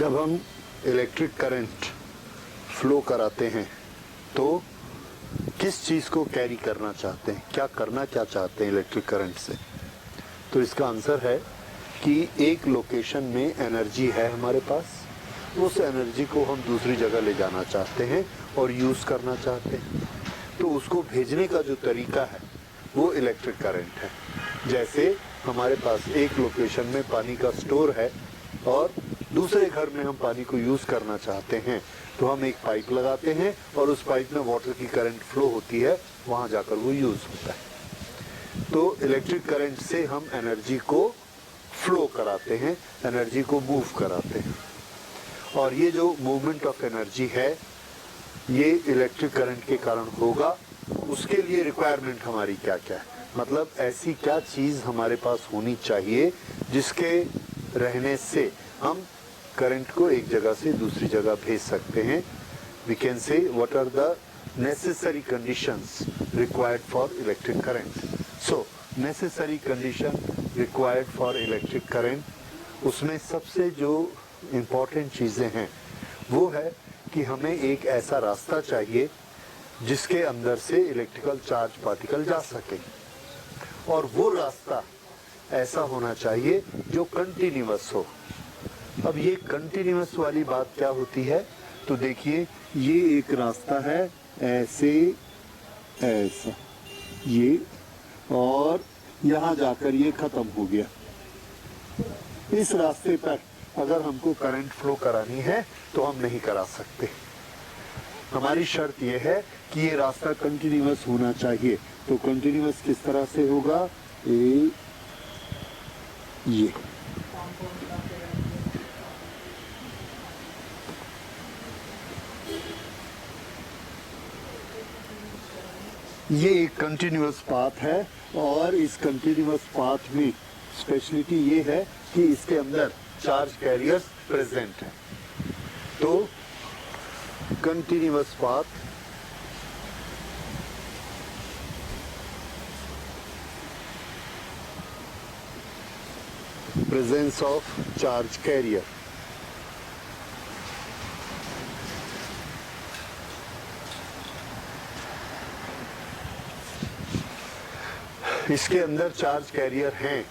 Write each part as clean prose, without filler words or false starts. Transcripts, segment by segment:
जब हम electric current flow कराते हैं तो किस चीज़ को कैरी करना चाहते हैं, क्या करना क्या चाहते हैं इलेक्ट्रिक करंट से? तो इसका आंसर है कि एक लोकेशन में एनर्जी है हमारे पास, उस एनर्जी को हम दूसरी जगह ले जाना चाहते हैं और यूज़ करना चाहते हैं। तो उसको भेजने का जो तरीका है वो इलेक्ट्रिक करंट है। जैसे हमारे पास एक लोकेशन में पानी का स्टोर है और दूसरे घर में हम पानी को यूज़ करना चाहते हैं, तो हम एक पाइप लगाते हैं और उस पाइप में वाटर की करंट फ्लो होती है, वहाँ जाकर वो यूज़ होता है। तो इलेक्ट्रिक करंट से हम एनर्जी को फ्लो कराते हैं, एनर्जी को मूव कराते हैं। और ये जो मूवमेंट ऑफ एनर्जी है ये इलेक्ट्रिक करंट के कारण होगा। उसके लिए रिक्वायरमेंट हमारी क्या क्या है, मतलब ऐसी क्या चीज़ हमारे पास होनी चाहिए जिसके रहने से हम करंट को एक जगह से दूसरी जगह भेज सकते हैं। We can say what are the necessary conditions required for electric current. So necessary condition required for electric current, उसमें सबसे जो इम्पोर्टेंट चीज़ें हैं वो है कि हमें एक ऐसा रास्ता चाहिए जिसके अंदर से इलेक्ट्रिकल चार्ज पार्टिकल जा सके, और वो रास्ता ऐसा होना चाहिए जो कंटिन्यूअस हो। अब ये कंटिन्यूअस वाली बात क्या होती है, तो देखिए ये एक रास्ता है ऐसे ऐसा ये, और यहाँ जाकर ये खत्म हो गया। इस रास्ते पर अगर हमको करंट फ्लो करानी है तो हम नहीं करा सकते। हमारी शर्त यह है कि ये रास्ता कंटिन्यूअस होना चाहिए। तो कंटिन्यूअस किस तरह से होगा, ये एक कंटिन्यूअस पाथ है, और इस कंटिन्यूअस पाथ में स्पेशलिटी ये है कि इसके अंदर चार्ज कैरियर्स प्रेजेंट हैं। तो continuous path presence of charge carrier, इसके अंदर चार्ज कैरियर हैं।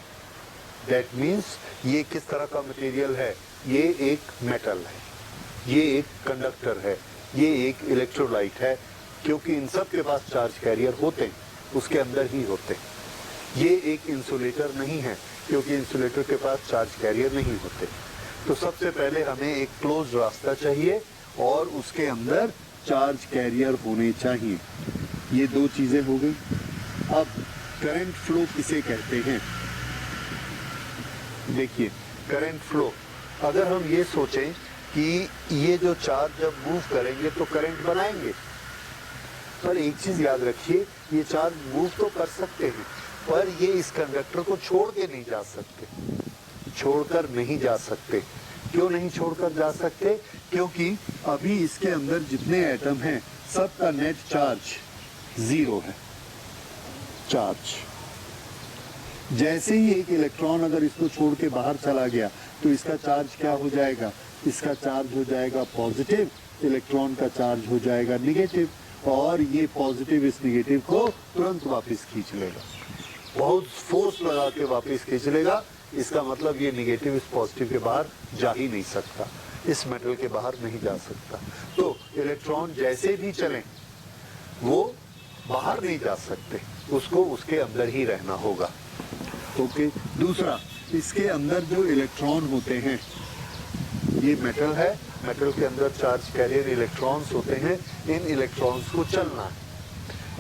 दैट मीन्स ये किस तरह का मटेरियल है, ये एक मेटल है, ये एक कंडक्टर है, ये एक इलेक्ट्रोलाइट है, क्योंकि इन सब के पास चार्ज कैरियर होते हैं, उसके अंदर ही होते हैं। ये एक इंसुलेटर नहीं है, क्योंकि इंसुलेटर के पास चार्ज कैरियर नहीं होते। तो सबसे पहले हमें एक क्लोज रास्ता चाहिए और उसके अंदर चार्ज कैरियर होने चाहिए। ये दो चीजें हो गई। अब करंट फ्लो किसे कहते हैं, देखिए करंट फ्लो, अगर हम ये सोचें कि ये जो चार्ज जब मूव करेंगे तो करंट बनाएंगे, पर एक चीज याद रखिए, ये चार्ज मूव तो कर सकते हैं पर ये इस कंडक्टर को छोड़ के नहीं जा सकते, छोड़कर नहीं जा सकते। क्यों नहीं छोड़कर जा सकते, क्योंकि अभी इसके अंदर जितने एटम हैं सबका नेट चार्ज 0 है। चार्ज जैसे ही एक इलेक्ट्रॉन अगर इसको छोड़ के बाहर चला गया तो इसका चार्ज क्या हो जाएगा, इसका चार्ज हो जाएगा पॉजिटिव, इलेक्ट्रॉन का चार्ज हो जाएगा निगेटिव, और ये पॉजिटिव इस निगेटिव को तुरंत वापस खींच लेगा, बहुत फोर्स लगा के वापस खींच लेगा। इसका मतलब ये निगेटिव इस पॉजिटिव के बाहर जा ही नहीं सकता, इस मेटल के बाहर नहीं जा सकता। तो इलेक्ट्रॉन जैसे भी चलें वो बाहर नहीं जा सकते, उसको उसके अंदर ही रहना होगा। ओके, दूसरा, इसके अंदर जो इलेक्ट्रॉन होते हैं, ये मेटल है, मेटल के अंदर चार्ज कैरियर इलेक्ट्रॉन्स होते हैं, इन इलेक्ट्रॉन्स को चलना है,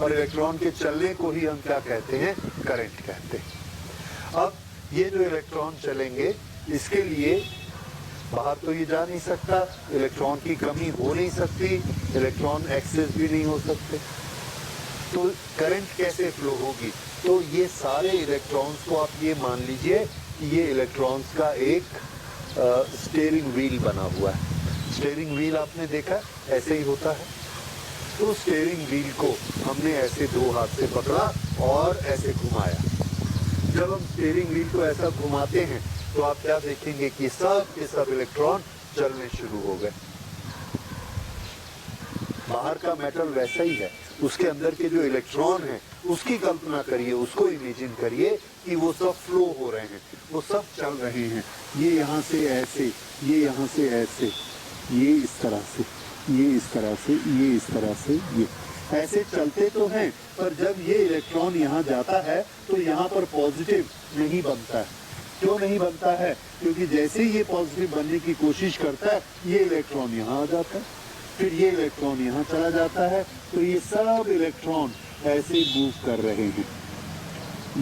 और इलेक्ट्रॉन के चलने को ही हम क्या कहते हैं, करंट कहते हैं। अब ये जो इलेक्ट्रॉन चलेंगे इसके लिए बाहर तो ये जा नहीं सकता, इलेक्ट्रॉन की कमी हो नहीं सकती, इलेक्ट्रॉन एक्सेस भी नहीं हो सकते, तो करंट कैसे फ्लो होगी, तो ये सारे इलेक्ट्रॉन्स को आप ये मान लीजिए कि ये इलेक्ट्रॉन्स का एक स्टीयरिंग व्हील बना हुआ है। स्टीयरिंग व्हील आपने देखा ऐसे ही होता है। तो स्टीयरिंग व्हील को हमने ऐसे दो हाथ से पकड़ा और ऐसे घुमाया। जब हम स्टीयरिंग व्हील को ऐसा घुमाते हैं तो आप क्या देखेंगे कि सब के सब इलेक्ट्रॉन चलने शुरू हो गए। बाहर का मेटल वैसा ही है, उसके अंदर के जो इलेक्ट्रॉन है उसकी कल्पना करिए, उसको इमेजिन करिए कि वो सब फ्लो हो रहे हैं, वो सब चल रहे हैं। ये यहाँ से ऐसे, ये यहाँ से ऐसे, ये इस तरह से, ये इस तरह से, ये इस तरह से, ये ऐसे चलते तो हैं, पर जब ये इलेक्ट्रॉन यहाँ जाता है तो यहाँ पर पॉजिटिव नहीं बनता है। क्यों नहीं बनता है? क्योंकि जैसे ये पॉजिटिव बनने की कोशिश करता है, ये इलेक्ट्रॉन यहाँ आ जाता है, फिर ये इलेक्ट्रॉन यहाँ चला जाता है, तो ये सब इलेक्ट्रॉन ऐसे मूव कर रहे हैं।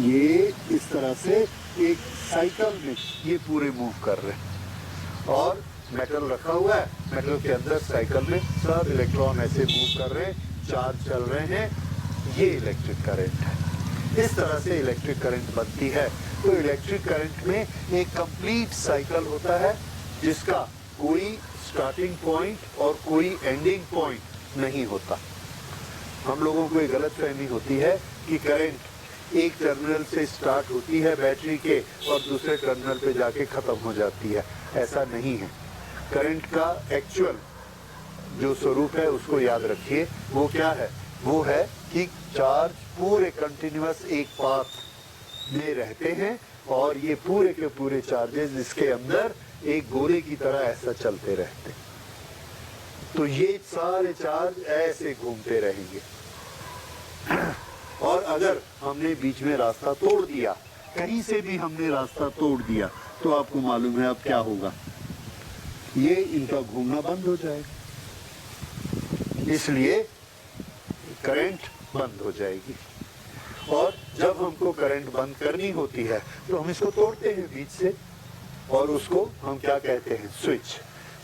ये इस तरह से एक साइकिल में ये पूरे मूव कर रहे हैं, और मेटल रखा हुआ है, मेटल के अंदर साइकिल में सब इलेक्ट्रॉन ऐसे मूव कर रहे हैं, चार्ज चल रहे हैं। ये इलेक्ट्रिक करंट है। इस तरह से इलेक्ट्रिक करंट बनती है। तो इलेक्ट्रिक करंट में एक कंप्लीट साइकिल होता है, जिसका कोई स्टार्टिंग पॉइंट और कोई एंडिंग पॉइंट नहीं होता। हम लोगों को एक गलत फहमी होती है कि करंट एक टर्मिनल से स्टार्ट होती है बैटरी के और दूसरे टर्मिनल पे जाके खत्म हो जाती है। ऐसा नहीं है। करंट का एक्चुअल जो स्वरूप है उसको याद रखिए। वो क्या है? वो है कि चार्ज पूरे कंटिन्यूअस एक पाथ में रहते हैं, और ये पूरे के पूरे चार्जेस इसके अंदर एक गोले की तरह ऐसा चलते रहते हैं। तो ये सारे चार्ज ऐसे घूमते रहेंगे। और अगर हमने बीच में रास्ता तोड़ दिया, कहीं से भी हमने रास्ता तोड़ दिया, तो आपको मालूम है अब क्या होगा? ये इनका घूमना बंद हो जाएगा, इसलिए करंट बंद हो जाएगी। और जब हमको करंट बंद करनी होती है तो हम इसको तोड़ते हैं बीच से, और उसको हम क्या कहते हैं? स्विच।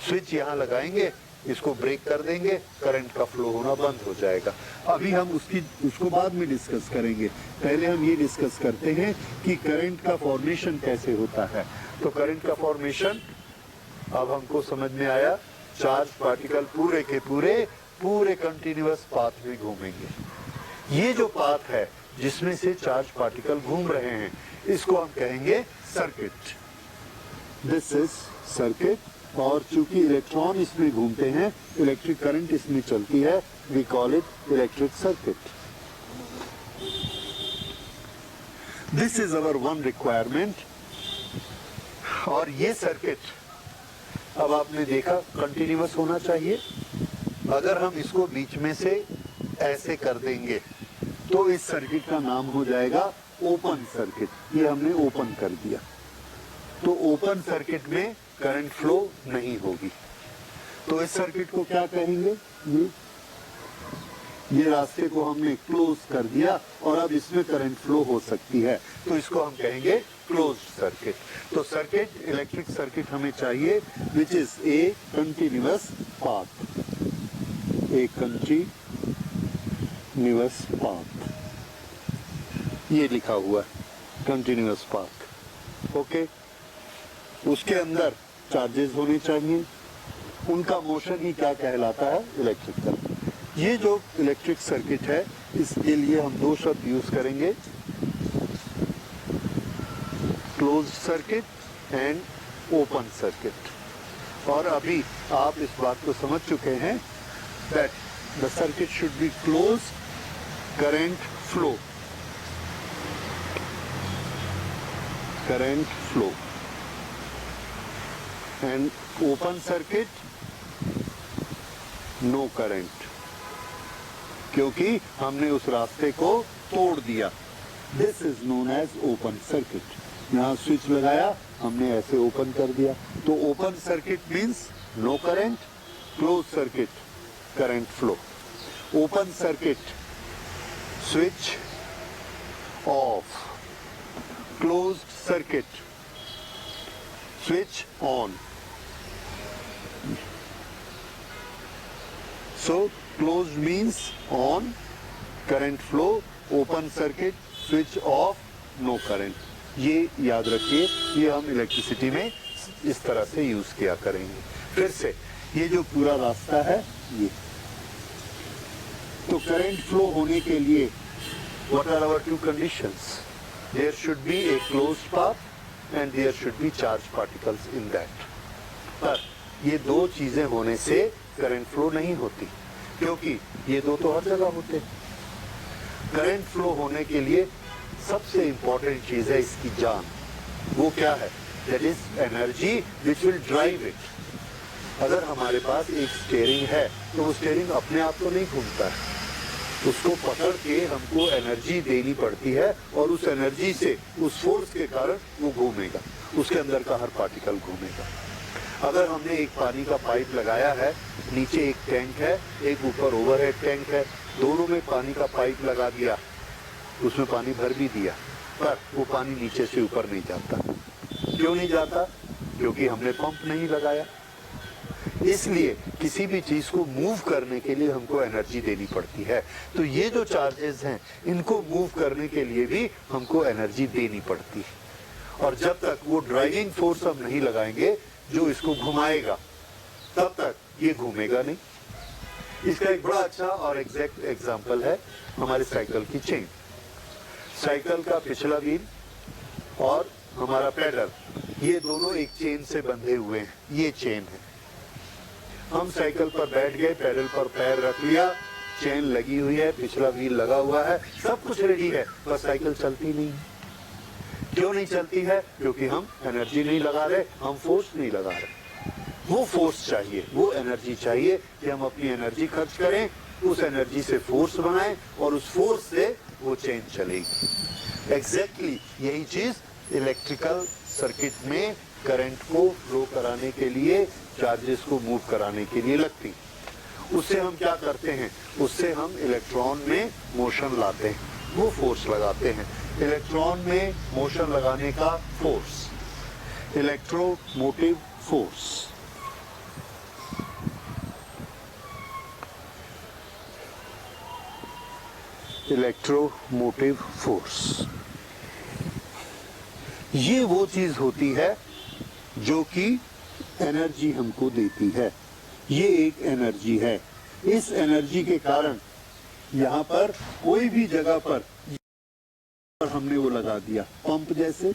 स्विच यहाँ लगाएंगे, इसको ब्रेक कर देंगे, करंट का फ्लो होना बंद हो जाएगा। अभी हम उसको बाद में डिस्कस करेंगे। पहले हम ये डिस्कस करते हैं कि करंट का फॉर्मेशन कैसे होता है। तो करंट का फॉर्मेशन अब हमको समझ में आया। चार्ज पार्टिकल पूरे के पूरे कंटिन्यूअस पाथ में घूमेंगे। ये जो पाथ है जिसमें से चार्ज पार्टिकल घूम रहे हैं, इसको हम कहेंगे सर्किट। This is circuit. और चूंकि इलेक्ट्रॉन इसमें घूमते हैं, इलेक्ट्रिक करंट इसमें चलती है, we call it electric circuit. This is our one requirement. और ये सर्किट अब आपने देखा कंटिन्यूअस होना चाहिए। अगर हम इसको बीच में से ऐसे कर देंगे तो इस सर्किट का नाम हो जाएगा ओपन सर्किट। ये हमने ओपन कर दिया, तो ओपन सर्किट में करंट फ्लो नहीं होगी। तो इस सर्किट को क्या कहेंगे? ये रास्ते को हमने क्लोज कर दिया और अब इसमें करंट फ्लो हो सकती है, तो इसको हम कहेंगे क्लोज सर्किट। तो सर्किट, इलेक्ट्रिक सर्किट हमें चाहिए which is a continuous path, A continuous path. ये लिखा हुआ है कंटिन्यूअस पाथ। ओके। उसके अंदर चार्जेस होने चाहिए, उनका मोशन ही क्या कहलाता है? Electric current. ये जो इलेक्ट्रिक सर्किट है, इसके लिए हम दो शब्द यूज करेंगे, close circuit and open circuit. और अभी आप इस बात को समझ चुके हैं that the circuit should be close, current flow, current flow, and open circuit no current, क्योंकि हमने उस रास्ते को तोड़ दिया। This is known as open circuit. यहाँ स्विच लगाया, हमने ऐसे ओपन कर दिया, तो open circuit means no current, close circuit current flow. Open circuit switch off, closed circuit switch on. So closed means on, current flow, open circuit, switch off, no current. ये याद रखिए, ये हम इलेक्ट्रिसिटी में इस तरह से यूज किया करेंगे। फिर से ये जो पूरा रास्ता है, ये तो करंट फ्लो होने के लिए what are our two conditions? There should be a closed path and there should be charged particles in that. पर ये दो चीजें होने से करंट फ्लो नहीं होती, क्योंकि ये दो तो हर जगह होते हैं। करंट फ्लो होने के लिए सबसे इंपॉर्टेंट चीज है इसकी जान। वो क्या है? That is energy which will drive it. अगर हमारे पास एक स्टीयरिंग है तो वो स्टीयरिंग अपने आप तो नहीं घूमता है, उसको पकड़ के हमको एनर्जी देनी पड़ती है, और उस एनर्जी से, उस फोर्स के कारण वो घूमेगा, उसके अंदर का हर पार्टिकल घूमेगा। अगर हमने एक पानी का पाइप लगाया है, नीचे एक टैंक है, एक ऊपर ओवरहेड टैंक है, दोनों में पानी का पाइप लगा दिया, उसमें पानी भर भी दिया, पर वो पानी नीचे से ऊपर नहीं जाता। क्यों नहीं जाता? क्योंकि हमने पंप नहीं लगाया। इसलिए किसी भी चीज को मूव करने के लिए हमको एनर्जी देनी पड़ती है। तो ये जो चार्जेस हैं, इनको मूव करने के लिए भी हमको एनर्जी देनी पड़ती है। और जब तक वो ड्राइविंग फोर्स हम नहीं लगाएंगे जो इसको घुमाएगा, तब तक ये घूमेगा नहीं। इसका एक बड़ा अच्छा और एग्जैक्ट एग्जांपल है हमारे साइकिल की चेन। साइकिल का पिछला व्हील और हमारा पैडल, ये दोनों एक चेन से बंधे हुए हैं। ये चेन है। हम साइकिल पर बैठ गए, पैडल पर पैर रख लिया, चेन लगी हुई है, पिछला व्हील लगा हुआ है, सब कुछ रेडी है, पर साइकिल चलती नहीं। क्यों नहीं चलती है? क्योंकि हम एनर्जी नहीं लगा रहे, हम फोर्स नहीं लगा रहे। वो फोर्स चाहिए, वो एनर्जी चाहिए कि हम अपनी एनर्जी खर्च करें, उस एनर्जी से फोर्स बनाएं, और उस फोर्स से वो चेन चलेगी। एग्जैक्टली यही चीज इलेक्ट्रिकल सर्किट में करंट को फ्लो कराने के लिए, चार्जेस को मूव कराने के लिए लगती। उससे हम क्या करते हैं? उससे हम इलेक्ट्रॉन में मोशन लाते हैं, वो फोर्स लगाते हैं। इलेक्ट्रॉन में मोशन लगाने का force, electromotive force. Electromotive force ये वो चीज होती है जो कि एनर्जी हमको देती है। ये एक एनर्जी है। इस एनर्जी के कारण यहाँ पर कोई भी जगह पर हमने वो लगा दिया, पंप जैसे,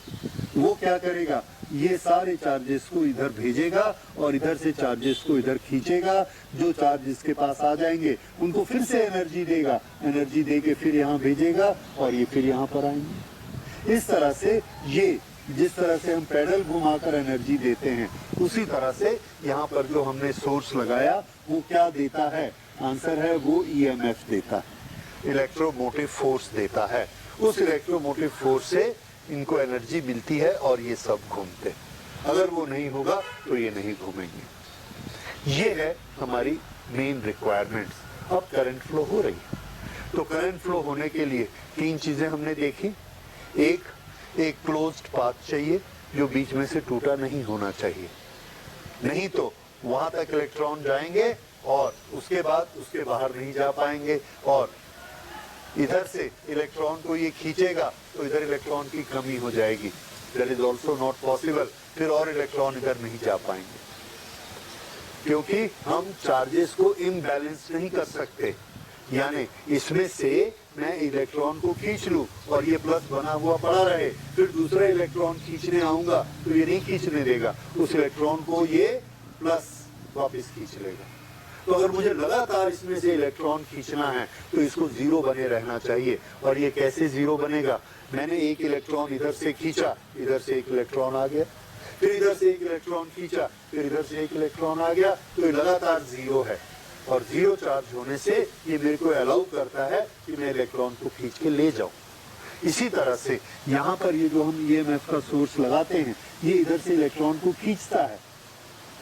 वो क्या करेगा? ये सारे चार्जेस को इधर भेजेगा और इधर से चार्जेस को इधर खींचेगा। जो चार्ज इसके पास आ जाएंगे उनको फिर से एनर्जी देगा, एनर्जी दे के फिर यहाँ भेजेगा और ये फिर यहाँ पर आएंगे। इस तरह से ये जिस तरह से हम पैडल घुमाकर एनर्जी देते हैं, उसी तरह से यहाँ पर जो हमने सोर्स लगाया वो क्या देता है? आंसर है वो ईएमएफ देता है, इलेक्ट्रोमोटिव फोर्स देता है। उस इलेक्ट्रोमोटिव फोर्स से इनको एनर्जी मिलती है और ये सब घूमते। अगर वो नहीं होगा तो ये नहीं घूमेंगे। ये है हमारी मेन रिक्वायरमेंट्स। अब करंट फ्लो हो रही है, तो करंट फ्लो होने के लिए तीन चीजें हमने देखी। एक क्लोज्ड पाथ चाहिए जो बीच में से टूटा नहीं होना चाहिए, नहीं तो वहां तक इलेक्ट्रॉन जाएंगे और उसके बाद उसके बाहर नहीं जा पाएंगे, और इधर से इलेक्ट्रॉन को ये खींचेगा तो इधर इलेक्ट्रॉन की कमी हो जाएगी, that is also not possible, फिर और इलेक्ट्रॉन इधर नहीं जा पाएंगे, क्योंकि हम चार्जेस को इम्बैलेंस नहीं कर सकते। यानी इसमें से मैं इलेक्ट्रॉन को खींच लूं और ये प्लस बना हुआ पड़ा रहे, फिर दूसरा इलेक्ट्रॉन खींचने आऊंगा तो ये नहीं खींचने देगा, उस इलेक्ट्रॉन को ये प्लस वापस खींच लेगा। तो अगर मुझे लगातार इसमें से इलेक्ट्रॉन खींचना है तो इसको जीरो बने रहना चाहिए। और ये कैसे जीरो बनेगा? मैंने एक इलेक्ट्रॉन इधर से खींचा, इधर से एक इलेक्ट्रॉन आ गया, फिर इधर से एक इलेक्ट्रॉन खींचा, फिर इधर से एक इलेक्ट्रॉन आ गया, तो ये लगातार जीरो है। और जीरो चार्ज होने से ये मेरे को अलाउ करता है कि मैं इलेक्ट्रॉन को खींच के ले जाऊं। इसी तरह से यहाँ पर ये जो हम ईएमएफ का सोर्स लगाते हैं, ये इधर से इलेक्ट्रॉन को खींचता है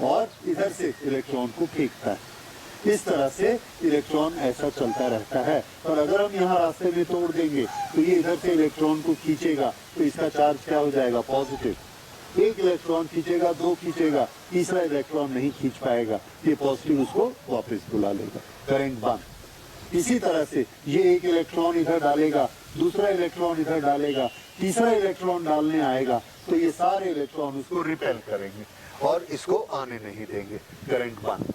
और इधर से इलेक्ट्रॉन को फेंकता है। इस तरह से इलेक्ट्रॉन ऐसा चलता रहता है। और अगर हम यहाँ रास्ते में तोड़ देंगे तो ये इधर से इलेक्ट्रॉन को खींचेगा, तो इसका चार्ज क्या हो जाएगा? पॉजिटिव। एक इलेक्ट्रॉन खींचेगा, दो खींचेगा, तीसरा इलेक्ट्रॉन नहीं खींच पाएगा, ये पॉजिटिव उसको वापस बुला लेगा, करंट बंद। इसी तरह से ये एक इलेक्ट्रॉन इधर डालेगा, दूसरा इलेक्ट्रॉन इधर डालेगा, तीसरा इलेक्ट्रॉन डालने आएगा, तो ये सारे इलेक्ट्रॉन उसको रिपेल करेंगे और इसको आने नहीं देंगे, करंट बंद।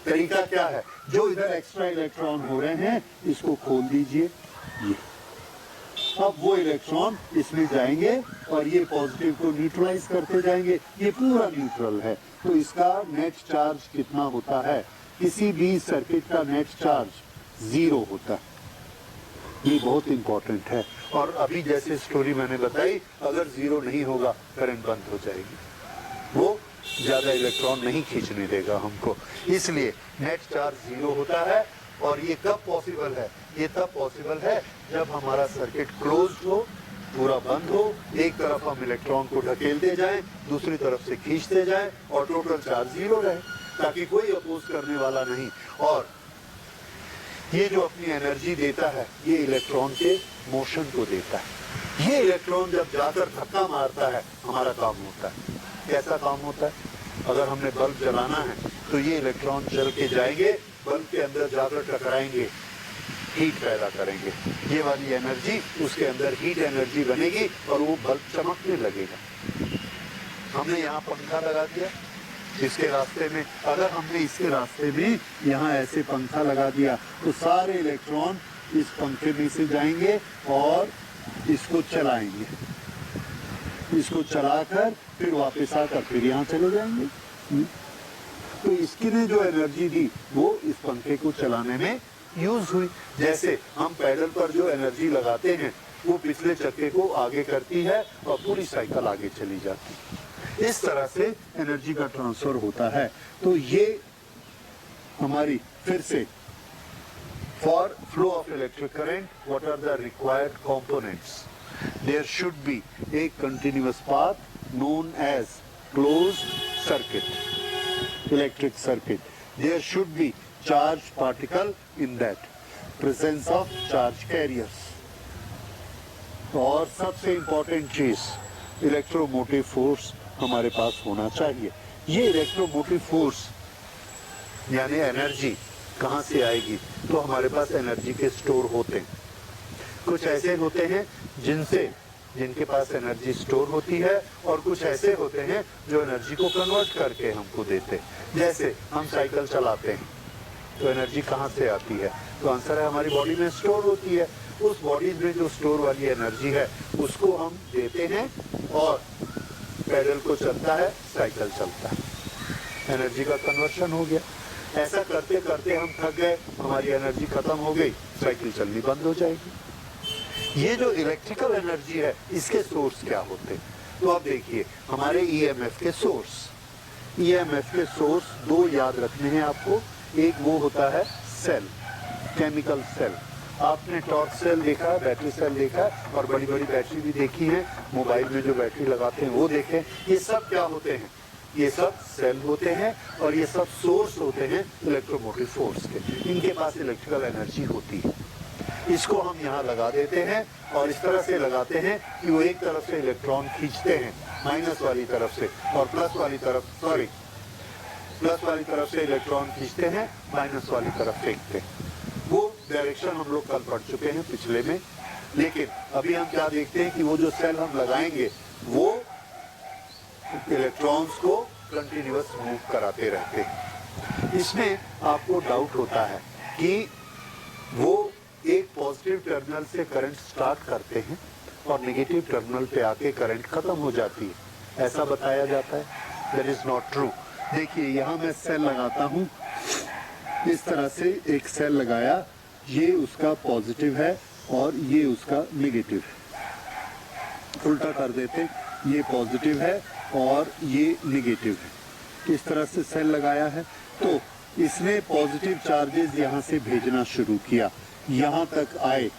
तरीका क्या है? जो इधर एक्स्ट्रा इलेक्ट्रॉन हो रहे हैं इसको खोल दीजिए, ये अब वो इलेक्ट्रॉन इसमें जाएंगे और ये पॉजिटिव को न्यूट्रलाइज करते जाएंगे, ये पूरा न्यूट्रल है। तो इसका नेट चार्ज कितना होता है? किसी भी सर्किट का नेट चार्ज 0 होता है। ये बहुत इंपॉर्टेंट है। और अभी जैसे स्टोरी मैंने बताई, अगर 0 नहीं होगा करंट बंद हो जाएगी, वो ज्यादा इलेक्ट्रॉन नहीं खींचने देगा हमको। इसलिए नेट चार्ज 0 होता है। और ये कब पॉसिबल है? ये तब पॉसिबल है जब हमारा सर्किट क्लोज हो, पूरा बंद हो, एक तरफ हम इलेक्ट्रॉन को ढकेलते जाएं, दूसरी तरफ से खींचते जाएं और टोटल चार्ज 0 रहे, ताकि कोई अपोज करने वाला नहीं। और ये जो अपनी एनर्जी देता है, ये इलेक्ट्रॉन के मोशन को देता है। ये इलेक्ट्रॉन जब जाकर धक्का मारता है, हमारा काम होता है। कैसा काम होता है? अगर हमने बल्ब जलाना है तो ये इलेक्ट्रॉन चल के जाएंगे, बल्ब के अंदर जाकर टकराएंगे, हीट पैदा करेंगे। ये वाली एनर्जी, उसके अंदर हीट एनर्जी बनेगी और वो बल्ब चमकने लगेगा। हमने यहाँ पंखा लगा दिया इसके रास्ते में, अगर हमने इसके रास्ते में यहाँ ऐसे पंखा लगा दिया तो सारे इलेक्ट्रॉन इस पंखे में से जाएंगे और इसको चलाएंगे, इसको चलाकर फिर वापस आकर फिर यहाँ चले जाएंगे। तो इसकी ने जो एनर्जी दी वो इस पंखे को चलाने में यूज हुई। जैसे हम पैडल पर जो एनर्जी लगाते हैं वो पिछले चक्के को आगे करती है और पूरी साइकिल आगे चली जाती है। इस तरह से एनर्जी का ट्रांसफर होता है। तो ये हमारी फिर से for flow of electric current what are the required components? There should be a continuous path known as closed circuit, electric circuit. There should be charged particle in that, presence of charge carriers. और सबसे important चीज electromotive force हमारे पास होना चाहिए। ये electromotive force यानी energy कहाँ से आएगी? तो हमारे पास एनर्जी के स्टोर होते हैं। कुछ ऐसे होते हैं जिनके पास एनर्जी स्टोर होती है और कुछ ऐसे होते हैं जो एनर्जी को कन्वर्ट करके हमको देते हैं। जैसे हम साइकिल चलाते हैं तो एनर्जी कहाँ से आती है? तो आंसर है हमारी बॉडी में स्टोर होती है। उस बॉडी में जो स्टोर वाली एनर्जी है उसको हम देते हैं और पैडल को चलता है, साइकिल चलता है, एनर्जी का कन्वर्शन हो गया। ऐसा करते करते हम थक गए, हमारी एनर्जी खत्म हो गई, साइकिल चलनी बंद हो जाएगी। ये जो इलेक्ट्रिकल एनर्जी है इसके सोर्स क्या होते हैं? तो आप देखिए हमारे ईएमएफ के सोर्स, ईएमएफ के सोर्स दो याद रखने हैं आपको। एक वो होता है सेल, केमिकल सेल। आपने टॉर्च सेल देखा है, बैटरी सेल देखा है और बड़ी बड़ी बैटरी भी देखी है, मोबाइल में जो बैटरी लगाते हैं वो देखें। ये सब क्या होते हैं? ये सब सेल होते हैं और ये सब सोर्स होते हैं इलेक्ट्रोमोटिव फोर्स के। इनके पास इलेक्ट्रिकल एनर्जी होती है। इसको हम यहाँ लगा देते हैं और इस तरह से लगाते हैं कि वो एक तरफ से इलेक्ट्रॉन खींचते हैं माइनस वाली तरफ से और प्लस वाली तरफ से इलेक्ट्रॉन खींचते हैं, माइनस वाली तरफ फेंकते हैं। वो डायरेक्शन हम लोग कल पढ़ चुके हैं पिछले में। लेकिन अभी हम क्या देखते हैं कि वो जो सेल हम लगाएंगे वो इलेक्ट्रॉन्स को कंटिन्यूअस मूव कराते रहते हैं। इसमें आपको डाउट होता है कि वो एक पॉजिटिव टर्मिनल से करंट स्टार्ट करते हैं और नेगेटिव टर्मिनल पे आके करंट खत्म हो जाती है, ऐसा बताया जाता है। That is not true. देखिए यहाँ मैं सेल लगाता हूँ, इस तरह से एक सेल लगाया, ये उसका पॉजिटिव है और ये उसका नेगेटिव है। उल्टा कर देते, ये पॉजिटिव है और ये नेगेटिव है। इस तरह से सेल लगाया है तो इसने पॉजिटिव चार्जेस यहाँ से भेजना शुरू किया, यहाँ तक आए।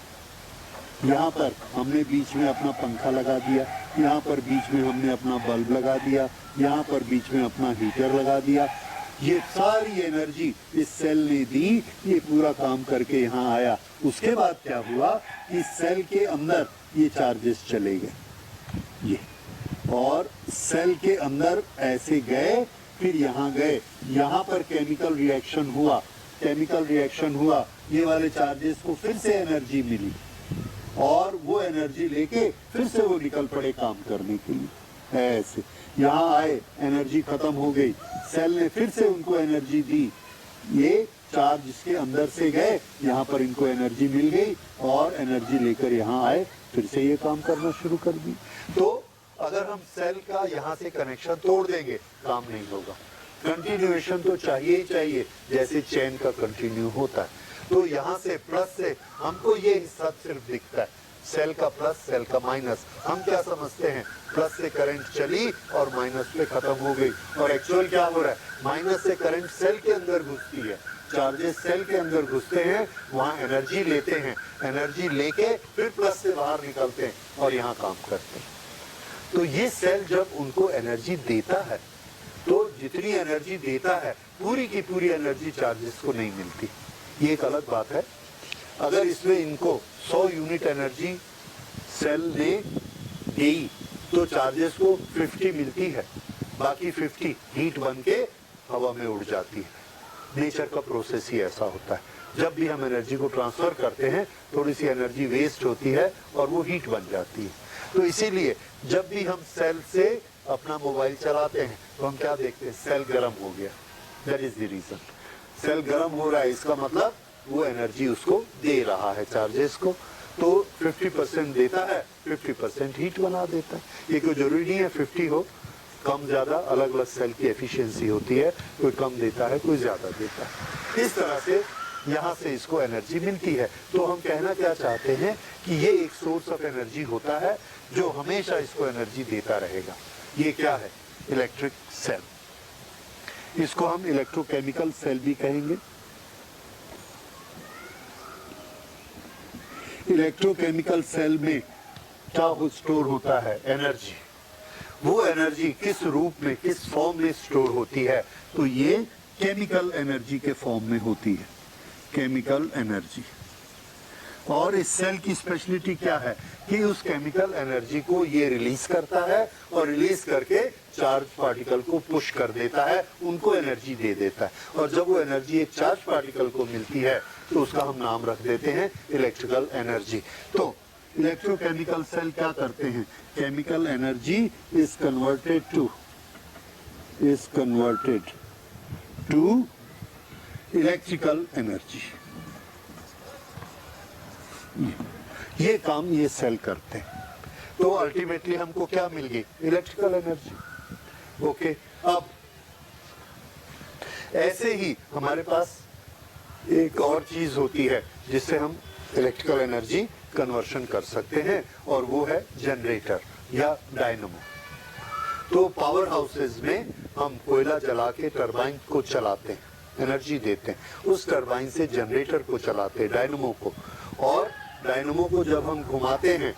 यहाँ पर हमने बीच में अपना पंखा लगा दिया, यहाँ पर बीच में हमने अपना बल्ब लगा दिया, यहाँ पर बीच में अपना हीटर लगा दिया। ये सारी एनर्जी इस सेल ने दी, ये पूरा काम करके यहाँ आया। उसके बाद क्या हुआ कि सेल के अंदर ये चार्जेस चले गए, ये और सेल के अंदर ऐसे गए, फिर यहाँ गए, यहाँ पर केमिकल रिएक्शन हुआ, केमिकल रिएक्शन हुआ, ये वाले चार्जेस को फिर से एनर्जी मिली और वो एनर्जी लेके फिर से वो निकल पड़े काम करने के लिए। ऐसे यहाँ आए, एनर्जी खत्म हो गई, सेल ने फिर से उनको एनर्जी दी, ये चार्ज इसके अंदर से गए, यहाँ पर इनको एनर्जी मिल गई और एनर्जी लेकर यहाँ आए, फिर से ये काम करना शुरू कर दी। तो अगर हम सेल का यहाँ से कनेक्शन तोड़ देंगे काम नहीं होगा। कंटिन्यूएशन तो चाहिए ही चाहिए, जैसे चेन का कंटिन्यू होता है। तो यहाँ से प्लस से हमको ये हिस्सा सिर्फ दिखता है, सेल का प्लस सेल का माइनस। हम क्या समझते हैं, प्लस से करंट चली और माइनस पे खत्म हो गई, और एक्चुअल क्या हो रहा है, माइनस से करंट सेल के अंदर घुसती है, चार्जेस सेल के अंदर घुसते हैं, वहाँ एनर्जी लेते हैं, एनर्जी लेके फिर प्लस से बाहर निकलते हैं और यहाँ काम करते हैं। तो ये सेल जब उनको एनर्जी देता है, तो जितनी एनर्जी देता है पूरी की पूरी एनर्जी चार्जेस को नहीं मिलती। ये एक अलग बात है। अगर इसमें इनको 100 यूनिट एनर्जी सेल ने दी तो चार्जेस को 50 मिलती है, बाकी 50 हीट बन के हवा में उड़ जाती है। नेचर का प्रोसेस ही ऐसा होता है। जब भी हम एनर्जी को ट्रांसफर करते हैं थोड़ी सी एनर्जी वेस्ट होती है और वो हीट बन जाती है। तो इसीलिए जब भी हम सेल से अपना मोबाइल चलाते हैं तो हम क्या देखते हैं, सेल गर्म हो गया। That is the reason. Cell गर्म हो रहा है, इसका मतलब वो एनर्जी उसको दे रहा है चार्जेस को। तो 50% देता है, 50% हीट बना देता है। ये कोई जरूरी नहीं है 50 हो, कम ज्यादा अलग अलग सेल की एफिशिएंसी होती है, कोई कम देता है कोई ज्यादा देता है। इस तरह से यहाँ से इसको एनर्जी मिलती है। तो हम कहना क्या चाहते हैं कि ये एक सोर्स ऑफ एनर्जी होता है जो हमेशा इसको एनर्जी देता रहेगा। ये क्या है, इलेक्ट्रिक सेल। इसको हम इलेक्ट्रोकेमिकल सेल भी कहेंगे। इलेक्ट्रोकेमिकल सेल में क्या स्टोर होता है, एनर्जी। वो एनर्जी किस रूप में, किस फॉर्म में स्टोर होती है, तो ये केमिकल एनर्जी के फॉर्म में होती है, केमिकल एनर्जी। और इस सेल की स्पेशलिटी क्या है कि उस केमिकल एनर्जी को ये रिलीज करता है और रिलीज करके चार्ज पार्टिकल को पुश कर देता है, उनको एनर्जी दे देता है। और जब वो एनर्जी एक चार्ज पार्टिकल को मिलती है तो उसका हम नाम रख देते हैं इलेक्ट्रिकल एनर्जी। तो इलेक्ट्रोकेमिकल सेल क्या करते हैं, chemical energy is converted to electrical energy. ये काम ये सेल करते हैं। तो अल्टीमेटली हमको क्या मिल गई, इलेक्ट्रिकल एनर्जी। ओके, अब ऐसे ही हमारे पास एक और चीज होती है जिससे हम इलेक्ट्रिकल एनर्जी कन्वर्शन कर सकते हैं, और वो है जनरेटर या डायनमो। तो पावर हाउसेज में हम कोयला जला के टरबाइन को चलाते हैं, एनर्जी देते हैं, उस टरबाइन से जनरेटर को चलाते हैं, डायनमो को। और डायनमो को जब हम घुमाते हैं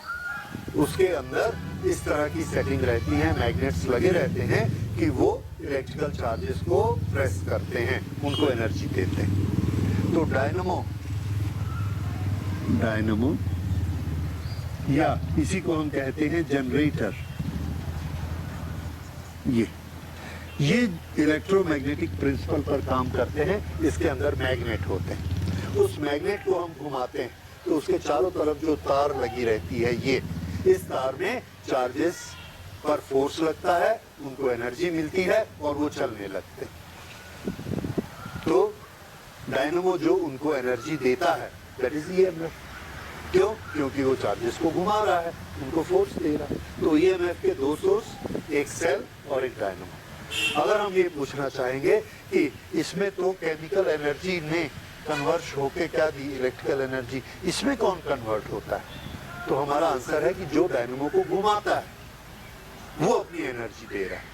उसके अंदर इस तरह की सेटिंग रहती है, मैग्नेट्स लगे रहते हैं कि वो इलेक्ट्रिकल चार्जेस को प्रेस करते हैं, उनको एनर्जी देते हैं। तो डायनमो या इसी को हम कहते हैं जनरेटर। ये इलेक्ट्रोमैग्नेटिक प्रिंसिपल पर काम करते हैं। इसके अंदर मैग्नेट होते हैं, उस मैग्नेट को हम घुमाते हैं तो उसके चारों तरफ जो तार लगी रहती है, ये इस तार में चार्जेस पर फोर्स लगता है, उनको एनर्जी मिलती है और वो चलने लगते हैं। तो डायनमो जो उनको एनर्जी देता है दैट इज ईएमएफ। क्यों? क्योंकि वो चार्जेस को घुमा रहा है, उनको फोर्स दे रहा है। तो ईएमएफ के दो सोर्स, एक सेल और एक डायनमो। अगर हम ये पूछना चाहेंगे कि इसमें तो केमिकल एनर्जी ने कन्वर्ट होके क्या दी, इलेक्ट्रिकल एनर्जी, इसमें कौन कन्वर्ट होता है, तो हमारा आंसर है कि जो डायनमो को घुमाता है वो अपनी एनर्जी दे रहा है।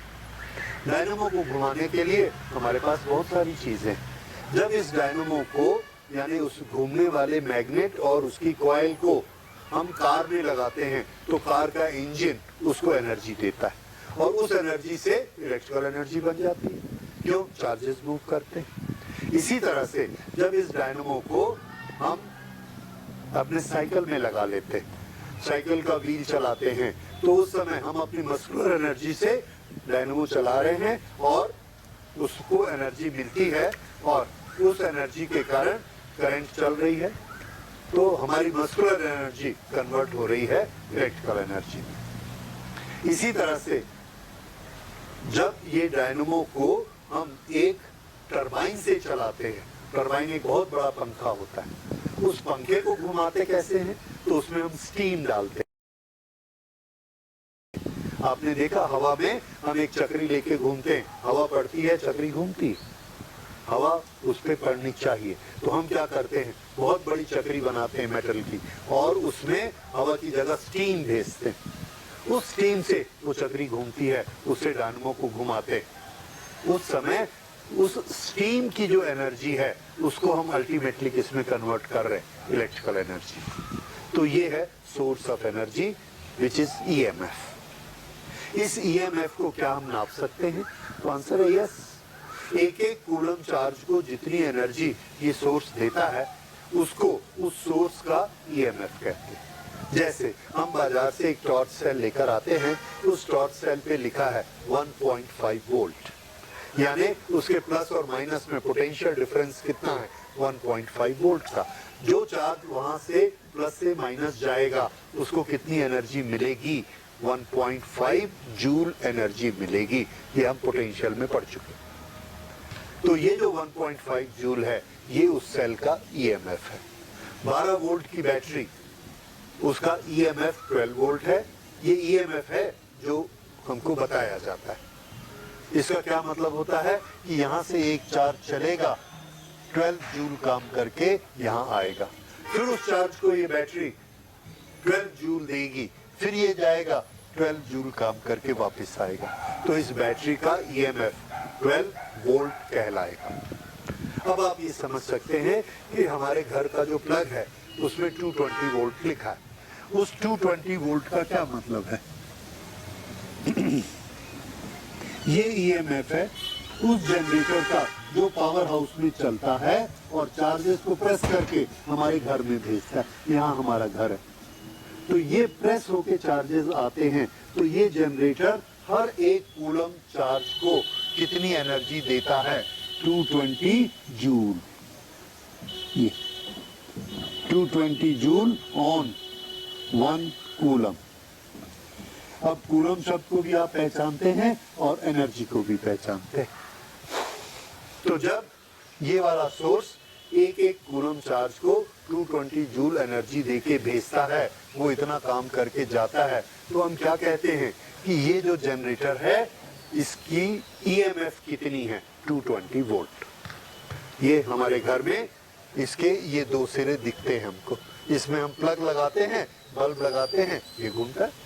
डायनमो को घुमाने के लिए हमारे पास बहुत सारी चीजें। जब इस डायनमो को यानी उस घूमने वाले मैग्नेट और उसकी कॉइल को हम कार में लगाते हैं तो कार का इंजन उसको एनर्जी देता है और उस एनर्जी से इलेक्ट्रिकल एनर्जी बन जाती है। क्यों? चार्जेस मूव करते हैं। इसी तरह से जब इस डायनमो को हम अपने साइकिल में लगा लेते हैं, साइकिल का व्हील चलाते हैं, तो उस समय हम अपनी मस्कुलर एनर्जी से डायनमो चला रहे हैं और उसको एनर्जी मिलती है और उस एनर्जी के कारण करंट चल रही है, तो हमारी मस्कुलर एनर्जी कन्वर्ट हो रही है इलेक्ट्रिकल एनर्जी में। इसी तरह से जब ये डायनमो को हम एक टरबाइन से चलाते हैं टरबाइन एक बहुत बड़ा पंखा होता है। उस पंखे को घुमाते कैसे हैं? तो उसमें हम स्टीम डालते हैं। आपने देखा हवा में हम एक चक्री लेके घूमते हैं, हवा पड़ती है, चक्री घूमती है, हवा उस पर पड़नी चाहिए। तो हम क्या करते हैं, बहुत बड़ी चक्री बनाते हैं मेटल की, और उसमें हवा की जगह स्टीम भेजते हैं। उस स्टीम से वो चक्री घूमती है, उससे डायनामो को घुमाते। उस समय उस स्टीम की जो एनर्जी है उसको हम अल्टीमेटली किसमें कन्वर्ट कर रहे हैं? Electrical energy. तो ये है source of energy which is EMF. इस ईएमएफ को क्या हम नाप सकते हैं? तो आंसर है यस। एक एक कूलम चार्ज को जितनी एनर्जी ये सोर्स देता है उसको उस सोर्स का ईएमएफ कहते हैं। जैसे हम बाजार से एक टॉर्च सेल लेकर आते हैं, उस टॉर्च सेल पे लिखा है 1.5 वोल्ट, यानी उसके प्लस और माइनस में पोटेंशियल डिफरेंस कितना है? 1.5 वोल्ट का। जो चार्ज वहां से प्लस से माइनस जाएगा उसको कितनी एनर्जी मिलेगी? 1.5 जूल एनर्जी मिलेगी। ये हम पोटेंशियल में पढ़ चुके हैं। तो ये जो 1.5 जूल है ये उस सेल का ईएमएफ है। 12 वोल्ट की बैटरी, उसका ईएमएफ 12 वोल्ट है। ये ईएमएफ है जो हमको बताया जाता है। इसका क्या मतलब होता है कि यहाँ से एक चार्ज चलेगा, 12 जूल काम करके यहाँ आएगा, फिर उस चार्ज को ये बैटरी 12 जूल देगी, फिर ये जाएगा 12 जूल काम करके वापस आएगा। तो इस बैटरी का ईएमएफ 12 वोल्ट कहलाएगा। अब आप ये समझ सकते हैं कि हमारे घर का जो प्लग है उसमें 220 वोल्ट लिखा है। उस 220 वोल्ट का क्या मतलब है? ये ईएमएफ है उस जनरेटर का जो पावर हाउस में चलता है और चार्जेस को प्रेस करके हमारे घर में भेजता है। यहाँ हमारा घर है, तो ये प्रेस होके चार्जेस आते हैं। तो ये जनरेटर हर एक कूलम चार्ज को कितनी एनर्जी देता है? 220 जूल। ये 220 जूल ऑन 1 कूलम। अब कूलम शब्द को भी आप पहचानते हैं और एनर्जी को भी पहचानते हैं। तो जब ये वाला सोर्स एक एक कूलम चार्ज को 220 जूल एनर्जी देके भेजता है, वो इतना काम करके जाता है, तो हम क्या कहते हैं कि ये जो जनरेटर है इसकी ईएमएफ कितनी है? 220 वोल्ट। ये हमारे घर में इसके ये दो सिरे दिखते हैं हमको, इसमें हम प्लग लगाते हैं, बल्ब लगाते हैं, ये घूमता है,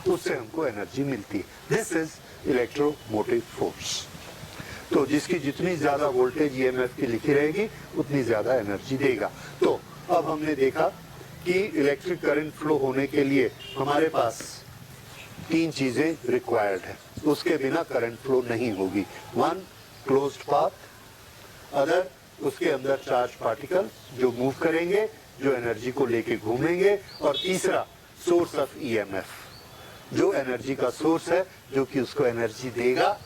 उससे हमको एनर्जी मिलती है। This is electromotive force. तो जिसकी जितनी ज्यादा वोल्टेज ईएमएफ की लिखी रहेगी उतनी ज्यादा एनर्जी देगा। तो अब हमने देखा कि इलेक्ट्रिक करंट फ्लो होने के लिए हमारे पास 3 चीजें रिक्वायर्ड है, उसके बिना करंट फ्लो नहीं होगी। 1 क्लोज्ड पाथ, अदर उसके अंदर चार्ज पार्टिकल जो मूव करेंगे, जो एनर्जी को लेके घूमेंगे, और तीसरा सोर्स ऑफ ईएमएफ, जो एनर्जी का सोर्स है जो कि उसको एनर्जी देगा,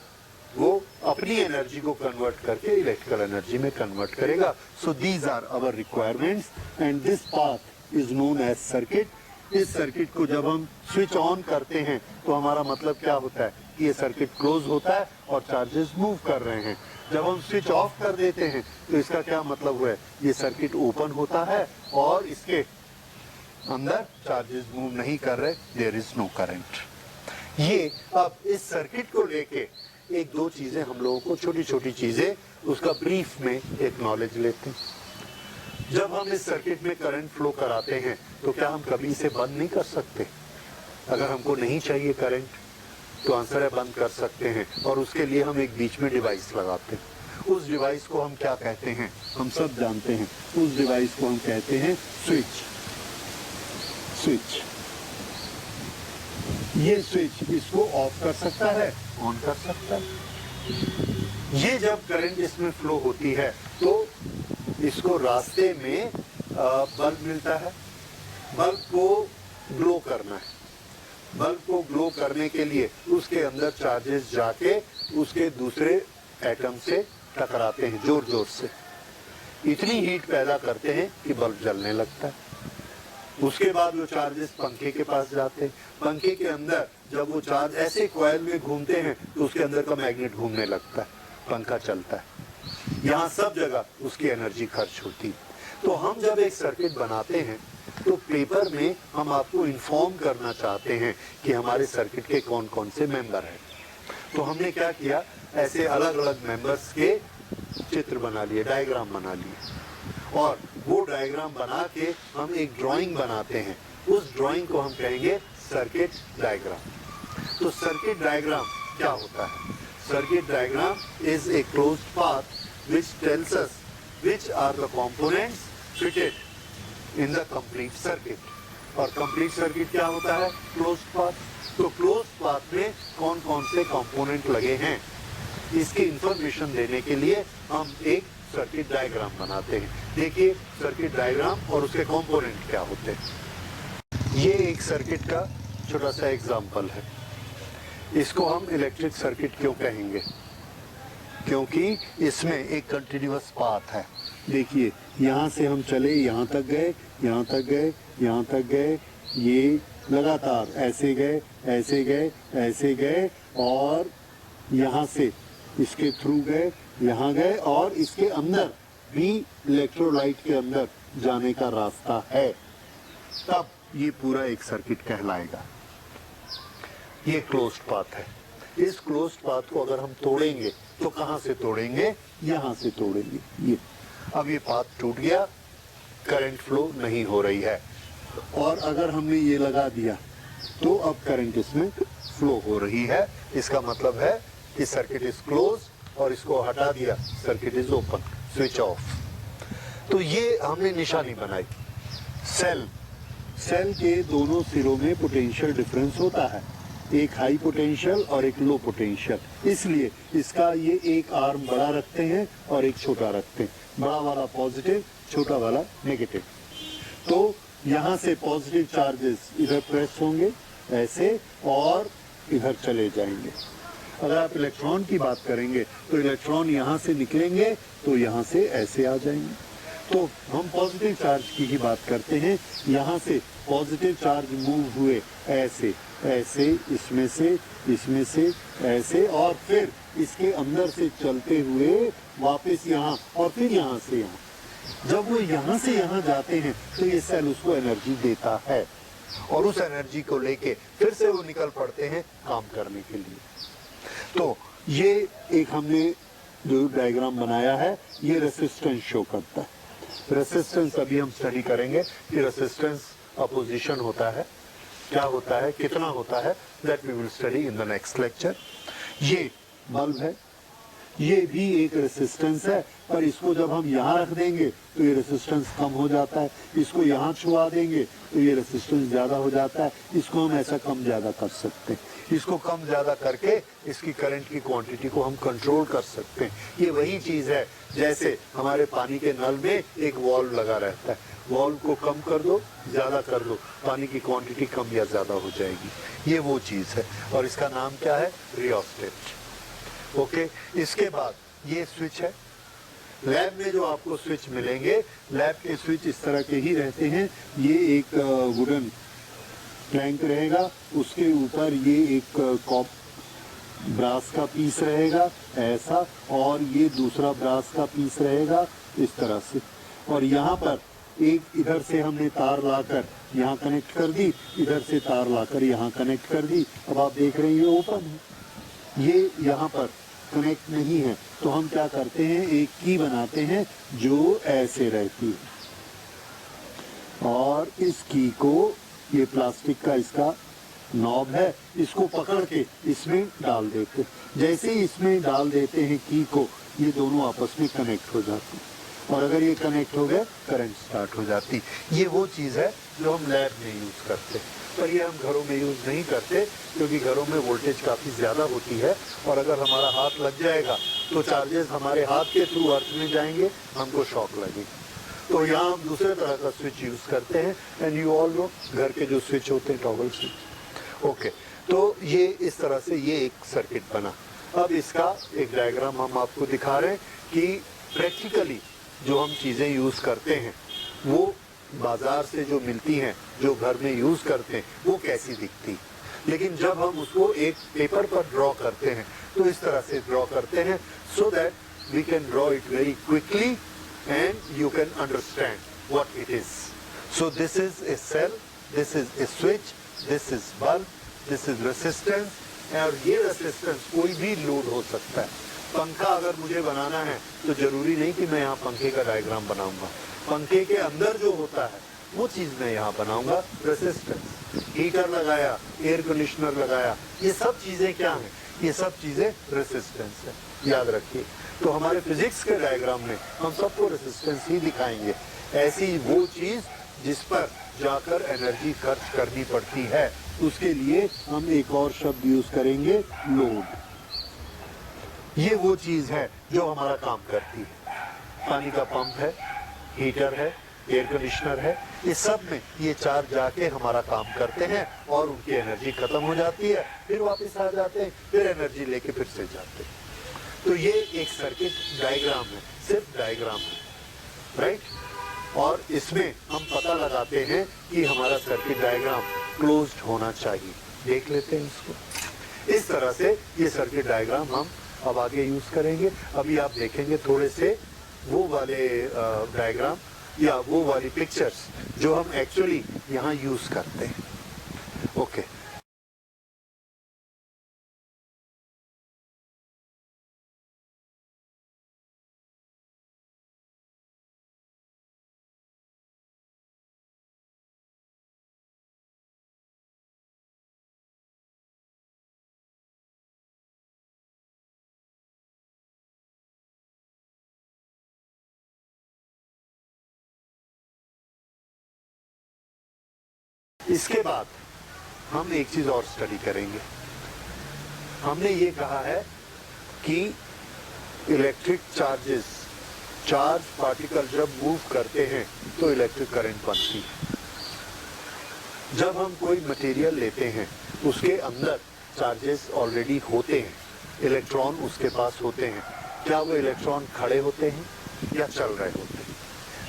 वो अपनी एनर्जी को कन्वर्ट करके इलेक्ट्रिकल एनर्जी में कन्वर्ट करेगा। So these are our requirements and this path is known as circuit. इस सर्किट को जब हम स्विच ऑन करते हैं तो हमारा मतलब क्या होता है कि ये सर्किट क्लोज होता है और चार्जेस मूव कर रहे हैं। जब हम स्विच ऑफ कर देते हैं तो इसका क्या मतलब हुआ है? ये सर्किट ओपन होता है और इसके अंदर चार्जेस मूव नहीं कर रहे, देयर इज नो करंट। ये अब इस सर्किट को लेके एक दो चीजें हम लोगों को, छोटी छोटी चीजें, उसका ब्रीफ में एक नॉलेज लेते हैं। जब हम इस सर्किट में करंट फ्लो कराते हैं तो क्या हम कभी इसे बंद नहीं कर सकते? अगर हमको नहीं चाहिए करंट तो आंसर है बंद कर सकते हैं, और उसके लिए हम एक बीच में डिवाइस लगाते हैं। उस डिवाइस को हम क्या कहते हैं? हम सब जानते हैं। उस डिवाइस को हम कहते हैं स्विच। स्विच, ये स्विच इसको ऑफ कर सकता है, ऑन कर सकता है। ये जब करंट इसमें फ्लो होती है तो इसको रास्ते में बल्ब मिलता है। बल्ब को ग्लो करना है, बल्ब को ग्लो करने के लिए उसके अंदर चार्जेस जाके उसके दूसरे एटम से टकराते हैं जोर जोर से, इतनी हीट पैदा करते हैं कि बल्ब जलने लगता है। उसके बाद वो चार्जेस पंखे के पास जाते हैं। पंखे के अंदर जब वो चार्ज ऐसे कॉइल में घूमते हैं तो उसके अंदर का मैग्नेट घूमने लगता है, पंखा चलता है। यहाँ सब जगह उसकी एनर्जी खर्च होती है। तो हम जब एक सर्किट बनाते हैं तो पेपर में हम आपको इन्फॉर्म करना चाहते हैं कि हमारे सर्किट के कौन कौन से मेंबर हैं। तो हमने क्या किया, ऐसे अलग अलग मेंबर्स के चित्र बना लिए, डायग्राम बना लिए, और वो डायग्राम बना के हम एक ड्राइंग बनाते हैं। उस ड्राइंग को हम कहेंगे सर्किट डायग्राम। तो सर्किट डायग्राम क्या होता है? Circuit diagram is a closed path which tells us which are the components fitted in the complete circuit. और कंप्लीट सर्किट क्या होता है? Closed path. तो क्लोज्ड पाथ में कौन कौन से कंपोनेंट लगे हैं, इसकी इंफॉर्मेशन देने के लिए हम एक सर्किट डायग्राम बनाते हैं। देखिए सर्किट डायग्राम और उसके कंपोनेंट क्या होते हैं। ये एक सर्किट का छोटा सा एग्जांपल है। इसको हम इलेक्ट्रिक सर्किट क्यों कहेंगे? क्योंकि इसमें एक कंटिन्यूअस पाथ है। देखिए यहाँ से हम चले, यहाँ तक गए, यहाँ तक गए, यहाँ तक गए, ये लगातार ऐसे गए, ऐसे गए, ऐसे गए, और यहाँ से इसके थ्रू गए, यहाँ गए, और इसके अंदर भी इलेक्ट्रोलाइट के अंदर जाने का रास्ता है। तब ये पूरा एक सर्किट कहलाएगा। ये क्लोज्ड पाथ है। इस क्लोज्ड पाथ को अगर हम तोड़ेंगे तो कहाँ से तोड़ेंगे? यहाँ से तोड़ेंगे। ये अब ये पाथ टूट गया, करंट फ्लो नहीं हो रही है, और अगर हमने ये लगा दिया तो अब करंट इसमें फ्लो हो रही है। इसका मतलब है कि सर्किट इज क्लोज, और इसको हटा दिया, circuit is open, switch off. तो ये हमने निशानी बनाई। सेल के दोनों सिरों में पोटेंशियल डिफरेंस होता है, एक हाई पोटेंशियल और एक लो पोटेंशियल। इसलिए इसका ये एक आर्म बड़ा रखते हैं और एक छोटा रखते हैं, बड़ा वाला पॉजिटिव, छोटा वाला नेगेटिव। तो यहाँ से पॉजिटिव चार्जेस इधर प्रेस होंगे ऐसे, और इधर चले जाएंगे। अगर आप इलेक्ट्रॉन की बात करेंगे तो इलेक्ट्रॉन यहाँ से निकलेंगे तो यहाँ से ऐसे आ जाएंगे। तो हम पॉजिटिव चार्ज की ही बात करते हैं। यहाँ से पॉजिटिव चार्ज मूव हुए ऐसे ऐसे, इसमें से ऐसे, और फिर इसके अंदर से चलते हुए वापस यहाँ, और फिर यहाँ से यहाँ। जब वो यहाँ से यहाँ जाते हैं तो ये सेल उसको एनर्जी देता है, और उस एनर्जी को लेके फिर से वो निकल पड़ते हैं काम करने के लिए। तो ये एक हमने जो डायग्राम बनाया है, ये रेसिस्टेंस शो करता है। रेसिस्टेंस अभी हम स्टडी करेंगे कि रेसिस्टेंस अपोजिशन होता है, क्या होता है, कितना होता है, that we will study in the next lecture. ये बल्ब है, ये भी एक रेसिस्टेंस है, पर इसको जब हम यहाँ रख देंगे तो ये रेसिस्टेंस कम हो जाता है, इसको यहाँ छुआ देंगे तो ये रेसिस्टेंस ज़्यादा हो जाता है। इसको हम ऐसा कम ज़्यादा कर सकते हैं, इसको कम ज़्यादा करके इसकी करंट की क्वांटिटी को हम कंट्रोल कर सकते हैं। ये वही चीज़ है जैसे हमारे पानी के नल में एक वॉल्व लगा रहता है, वॉल्व को कम कर दो, ज़्यादा कर दो, पानी की क्वांटिटी कम या ज़्यादा हो जाएगी। ये वो चीज़ है, और इसका नाम क्या है? रियोस्टेट। ओके, इसके बाद ये स्विच है। लैब में जो आपको स्विच मिलेंगे, लैब के स्विच इस तरह के ही रहते हैं। ये एक वुडन प्लैंक रहेगा, उसके ऊपर ये एक कॉप ब्रास का पीस रहेगा ऐसा, और ये दूसरा ब्रास का पीस रहेगा इस तरह से, और यहाँ पर एक इधर से हमने तार लाकर यहाँ कनेक्ट कर दी, इधर से तार लाकर यहाँ कनेक्ट कर दी। अब आप देख रहे हैं ये ओपन है, ये यहाँ पर कनेक्ट नहीं है। तो हम क्या करते हैं, एक की बनाते हैं जो ऐसे रहती है, और इस की को, ये प्लास्टिक का इसका नॉब है, इसको पकड़ के इसमें डाल देते हैं। जैसे ही इसमें डाल देते हैं की को, ये दोनों आपस में कनेक्ट हो जाते हैं, और अगर ये कनेक्ट हो गए करंट स्टार्ट हो जाती। ये वो चीज़ है जो हम लैब में यूज़ करते हैं, पर ये हम घरों में यूज़ नहीं करते, क्योंकि घरों में वोल्टेज काफ़ी ज़्यादा होती है, और अगर हमारा हाथ लग जाएगा तो चार्जेस हमारे हाथ के थ्रू अर्थ में जाएंगे, हमको शॉक लगेगी। तो यहाँ हम दूसरे तरह का स्विच यूज़ करते हैं, एंड यू ऑल नो घर के जो स्विच होते हैं टॉगल स्विच। ओके, तो ये इस तरह से ये एक सर्किट बना। अब इसका एक डायग्राम हम आपको दिखा रहे हैं कि प्रैक्टिकली जो हम चीज़ें यूज़ करते हैं वो बाज़ार से जो मिलती हैं, जो घर में यूज़ करते हैं, वो कैसी दिखती। लेकिन जब हम उसको एक पेपर पर ड्रॉ करते हैं तो इस तरह से ड्रॉ करते हैं, so that we can draw it very quickly and you can understand what it is. So this is a cell, this is a switch, this is bulb, this is resistance, और ये resistance कोई भी load हो सकता है. पंखा अगर मुझे बनाना है तो जरूरी नहीं कि मैं यहाँ पंखे का डायग्राम बनाऊंगा. पंखे के अंदर जो होता है वो चीज मैं यहाँ बनाऊंगा, रेसिस्टेंस. हीटर लगाया, एयर कंडीशनर लगाया, ये सब चीजें क्या हैं? ये सब चीजें रेसिस्टेंस है, याद रखिए. तो हमारे फिजिक्स के डायग्राम में हम सबको रेसिस्टेंस ही दिखाएंगे. ऐसी वो चीज जिस पर जाकर एनर्जी खर्च करनी पड़ती है, उसके लिए हम एक और शब्द यूज करेंगे, लोड. ये वो चीज है जो हमारा काम करती है. पानी का पंप है, हीटर है, एयर कंडीशनर है, इस सब में ये चार जाके हमारा काम करते हैं और उनकी एनर्जी खत्म हो जाती है, फिर वापस आ जाते हैं, फिर एनर्जी लेके फिर से जाते हैं. तो ये एक सर्किट डायग्राम है, सिर्फ डायग्राम है, राइट. और इसमें हम पता लगाते हैं कि हमारा सर्किट डायग्राम क्लोज्ड होना चाहिए. देख लेते हैं इसको. इस तरह से ये सर्किट डायग्राम हम अब आगे यूज करेंगे. अभी आप देखेंगे थोड़े से वो वाले डायग्राम या वो वाली पिक्चर्स जो हम एक्चुअली यहाँ यूज करते हैं. ओके. इसके बाद हम एक चीज और स्टडी करेंगे. हमने ये कहा है कि इलेक्ट्रिक चार्जेस, चार्ज पार्टिकल जब मूव करते हैं तो इलेक्ट्रिक करंट बनती है. जब हम कोई मटेरियल लेते हैं उसके अंदर चार्जेस ऑलरेडी होते हैं, इलेक्ट्रॉन उसके पास होते हैं. क्या वो इलेक्ट्रॉन खड़े होते हैं या चल रहे होते हैं?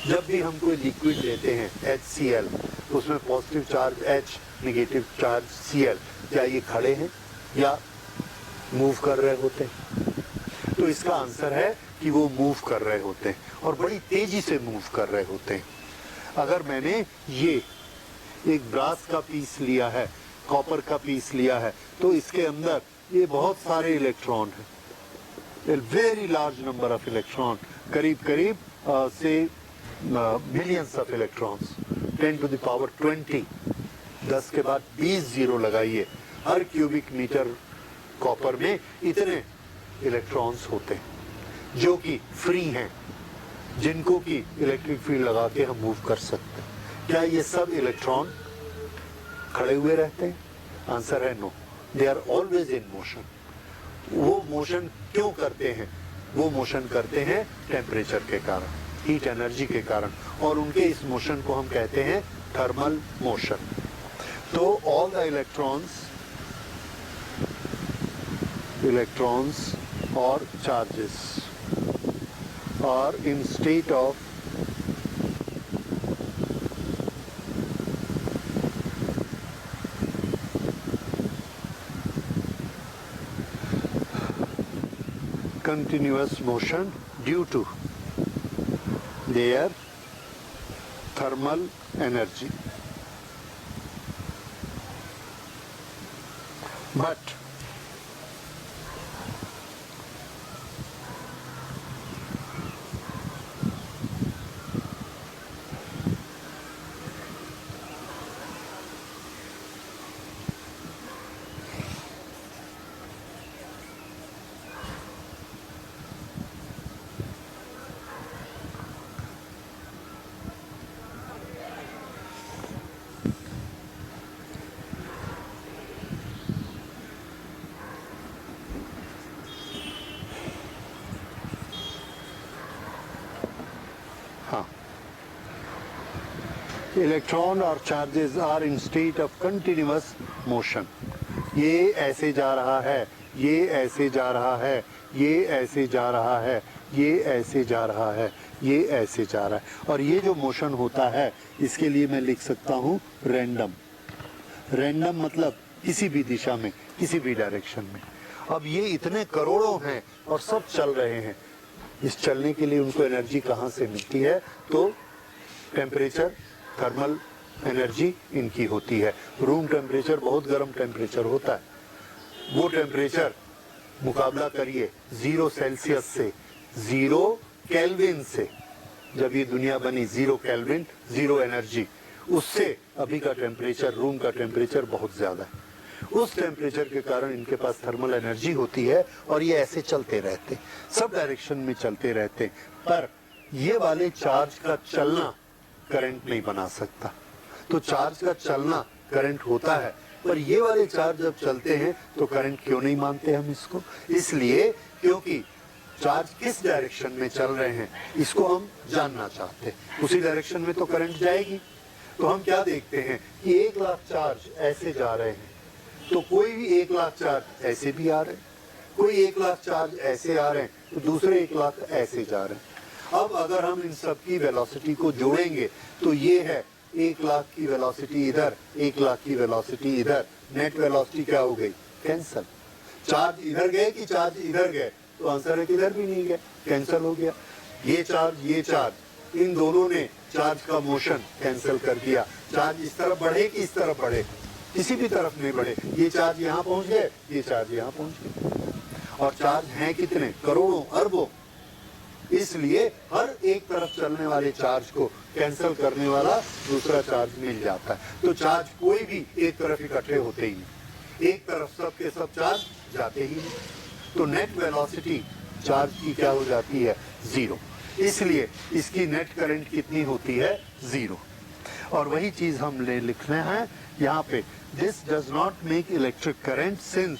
जब भी हम कोई लिक्विड लेते हैं HCl, उसमें positive charge H, negative charge Cl, क्या ये खड़े हैं या मूव कर रहे होते हैं? तो इसका आंसर है कि वो मूव कर रहे होते हैं और बड़ी तेजी से मूव कर रहे होते हैं. अगर मैंने ये एक ब्रास का पीस लिया है, कॉपर का पीस लिया है, तो इसके अंदर ये बहुत सारे इलेक्ट्रॉन हैं, very large number of electron, करीब करीब से millions of electrons, 10 to the power 20, 10 के बाद 20 जीरो लगाइए. हर क्यूबिक मीटर कॉपर में इतने इलेक्ट्रॉन्स होते हैं जो कि फ्री हैं, जिनको कि इलेक्ट्रिक फील्ड लगा के हम मूव कर सकते हैं. क्या ये सब इलेक्ट्रॉन खड़े हुए रहते हैं? आंसर है no, they are always in motion. वो मोशन क्यों करते हैं? वो मोशन करते हैं टेम्परेचर के कारण, हीट एनर्जी के कारण, और उनके इस मोशन को हम कहते हैं थर्मल मोशन. तो ऑल द इलेक्ट्रॉन्स और charges are in state of continuous motion due to their thermal energy. But electron और charges are in state of continuous motion. ये ऐसे जा रहा है, ये ऐसे जा रहा है, ये ऐसे जा रहा है, ये ऐसे जा रहा है, ये ऐसे जा रहा है. और ये जो मोशन होता है इसके लिए मैं लिख सकता हूँ रैंडम. रैंडम मतलब किसी भी दिशा में, किसी भी डायरेक्शन में. अब ये इतने करोड़ों हैं और सब चल रहे हैं. इस चलने के लिए उनको एनर्जी कहाँ से मिलती है? तो टेम्परेचर, थर्मल एनर्जी इनकी होती है। रूम टेम्परेचर बहुत गर्म टेम्परेचर होता है, वो टेम्परेचर मुकाबला करिए 0 सेल्सियस से, 0 केल्विन से। जब ये दुनिया बनी 0 केल्विन, 0 एनर्जी, उससे अभी का टेम्परेचर, रूम का टेम्परेचर बहुत ज्यादा है। उस टेम्परेचर के कारण इनके पास थर्मल एनर्जी होती है और ये ऐसे चलते रहते, सब डायरेक्शन में चलते रहते। पर ये वाले चार्ज का चलना करंट नहीं बना सकता। तो चार्ज का चलना करंट होता है, पर ये वाले चार्ज जब चलते हैं तो करंट क्यों नहीं मानते हम इसको? इसलिए क्योंकि चार्ज किस डायरेक्शन में चल रहे हैं इसको हम जानना चाहते हैं। उसी डायरेक्शन में तो करंट जाएगी। तो हम क्या देखते हैं कि 1 लाख चार्ज ऐसे जा रहे हैं, तो कोई भी 1 लाख चार्ज ऐसे भी आ रहे हैं, कोई 1 लाख चार्ज ऐसे आ रहे हैं, तो दूसरे 1 लाख ऐसे जा रहे हैं। अब अगर हम इन सब की वेलोसिटी को जोड़ेंगे तो ये है 1 लाख की वेलोसिटी इधर, 1 लाख की वेलोसिटी इधर, नेट वेलोसिटी क्या हो गई? कैंसल। चार्ज इधर गए कि चार्ज इधर गए? तो आंसर है कि इधर भी नहीं गए, कैंसल हो गया। ये चार्ज, इन दोनों ने चार्ज का मोशन कैंसिल कर दिया। चार्ज इस तरफ बढ़े कि इस तरफ बढ़े? किसी भी तरफ नहीं बढ़े। ये चार्ज यहाँ पहुंच गए, ये चार्ज यहाँ पहुंच गए। और चार्ज हैं कितने? करोड़ों, अरबों। इसलिए हर एक तरफ चलने वाले चार्ज को कैंसिल करने वाला दूसरा चार्ज मिल जाता है। तो चार्ज कोई भी एक तरफ इकट्ठे होते ही नहीं, एक तरफ सब के सब चार्ज जाते ही नहीं। तो नेट वेलोसिटी चार्ज की क्या हो जाती है? 0। इसलिए इसकी नेट करंट कितनी होती है? 0। और वही चीज हम लिखना है यहाँ पे, this does not make electric current since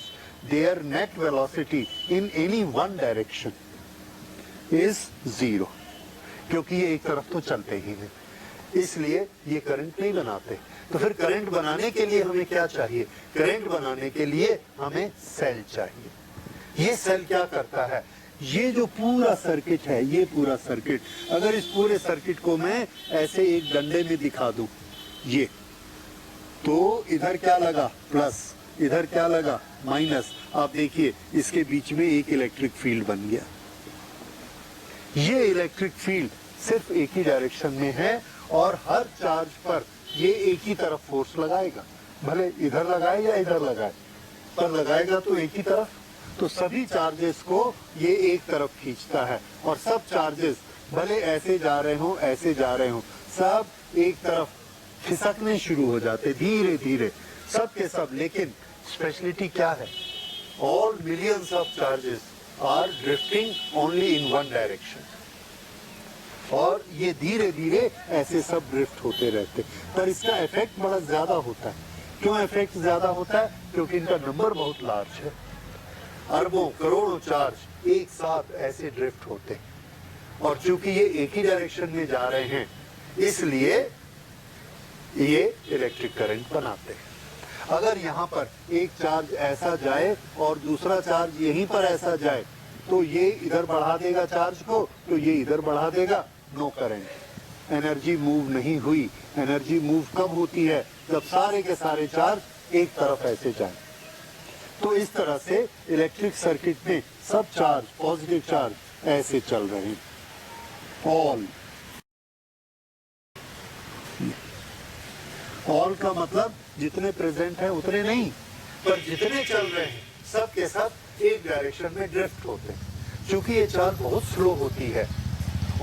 there net velocity in any one direction is 0। क्योंकि ये एक तरफ तो चलते ही नहीं, इसलिए ये करंट नहीं बनाते। तो फिर करंट बनाने के लिए हमें क्या चाहिए? करंट बनाने के लिए हमें सेल चाहिए। ये सेल क्या करता है? ये जो पूरा सर्किट है, ये पूरा सर्किट, अगर इस पूरे सर्किट को मैं ऐसे एक डंडे में दिखा दूं, ये तो इधर क्या लगा? प्लस, इधर क्या लगा? माइनस। आप देखिए इसके बीच में एक इलेक्ट्रिक फील्ड बन गया। ये इलेक्ट्रिक फील्ड सिर्फ एक ही डायरेक्शन में है और हर चार्ज पर ये एक ही तरफ फोर्स लगाएगा, भले इधर लगाए या इधर लगाए, पर लगाएगा तो एक ही तरफ। तो सभी चार्जेस को ये एक तरफ खींचता है और सब चार्जेस भले ऐसे जा रहे हो, ऐसे जा रहे हो, सब एक तरफ खिसकने शुरू हो जाते धीरे धीरे, सब के सब। लेकिन स्पेशलिटी क्या है? All millions of charges are drifting only in one direction. और ये धीरे धीरे ऐसे सब ड्रिफ्ट होते रहते, पर इसका इफेक्ट बड़ा ज्यादा होता है। क्यों इफेक्ट ज्यादा होता है? क्योंकि इनका नंबर बहुत लार्ज है। अरबों करोड़ों चार्ज एक साथ ऐसे ड्रिफ्ट होते हैं और चूंकि ये एक ही डायरेक्शन में जा रहे हैं इसलिए ये इलेक्ट्रिक करंट बनाते हैं। अगर यहाँ पर एक चार्ज ऐसा जाए और दूसरा चार्ज यहीं पर ऐसा जाए तो ये इधर बढ़ा देगा चार्ज को, तो ये इधर बढ़ा देगा, नो करंट। एनर्जी मूव नहीं हुई। एनर्जी मूव कब होती है? जब सारे के सारे चार्ज एक तरफ ऐसे जाए। तो इस तरह से इलेक्ट्रिक सर्किट में सब चार्ज, पॉजिटिव चार्ज ऐसे चल रहे हैं। ऑल का मतलब जितने प्रेजेंट हैं उतने नहीं, पर जितने चल रहे हैं सब के सब एक डायरेक्शन में ड्रिफ्ट होते हैं। क्योंकि ये चार्ज बहुत स्लो होती है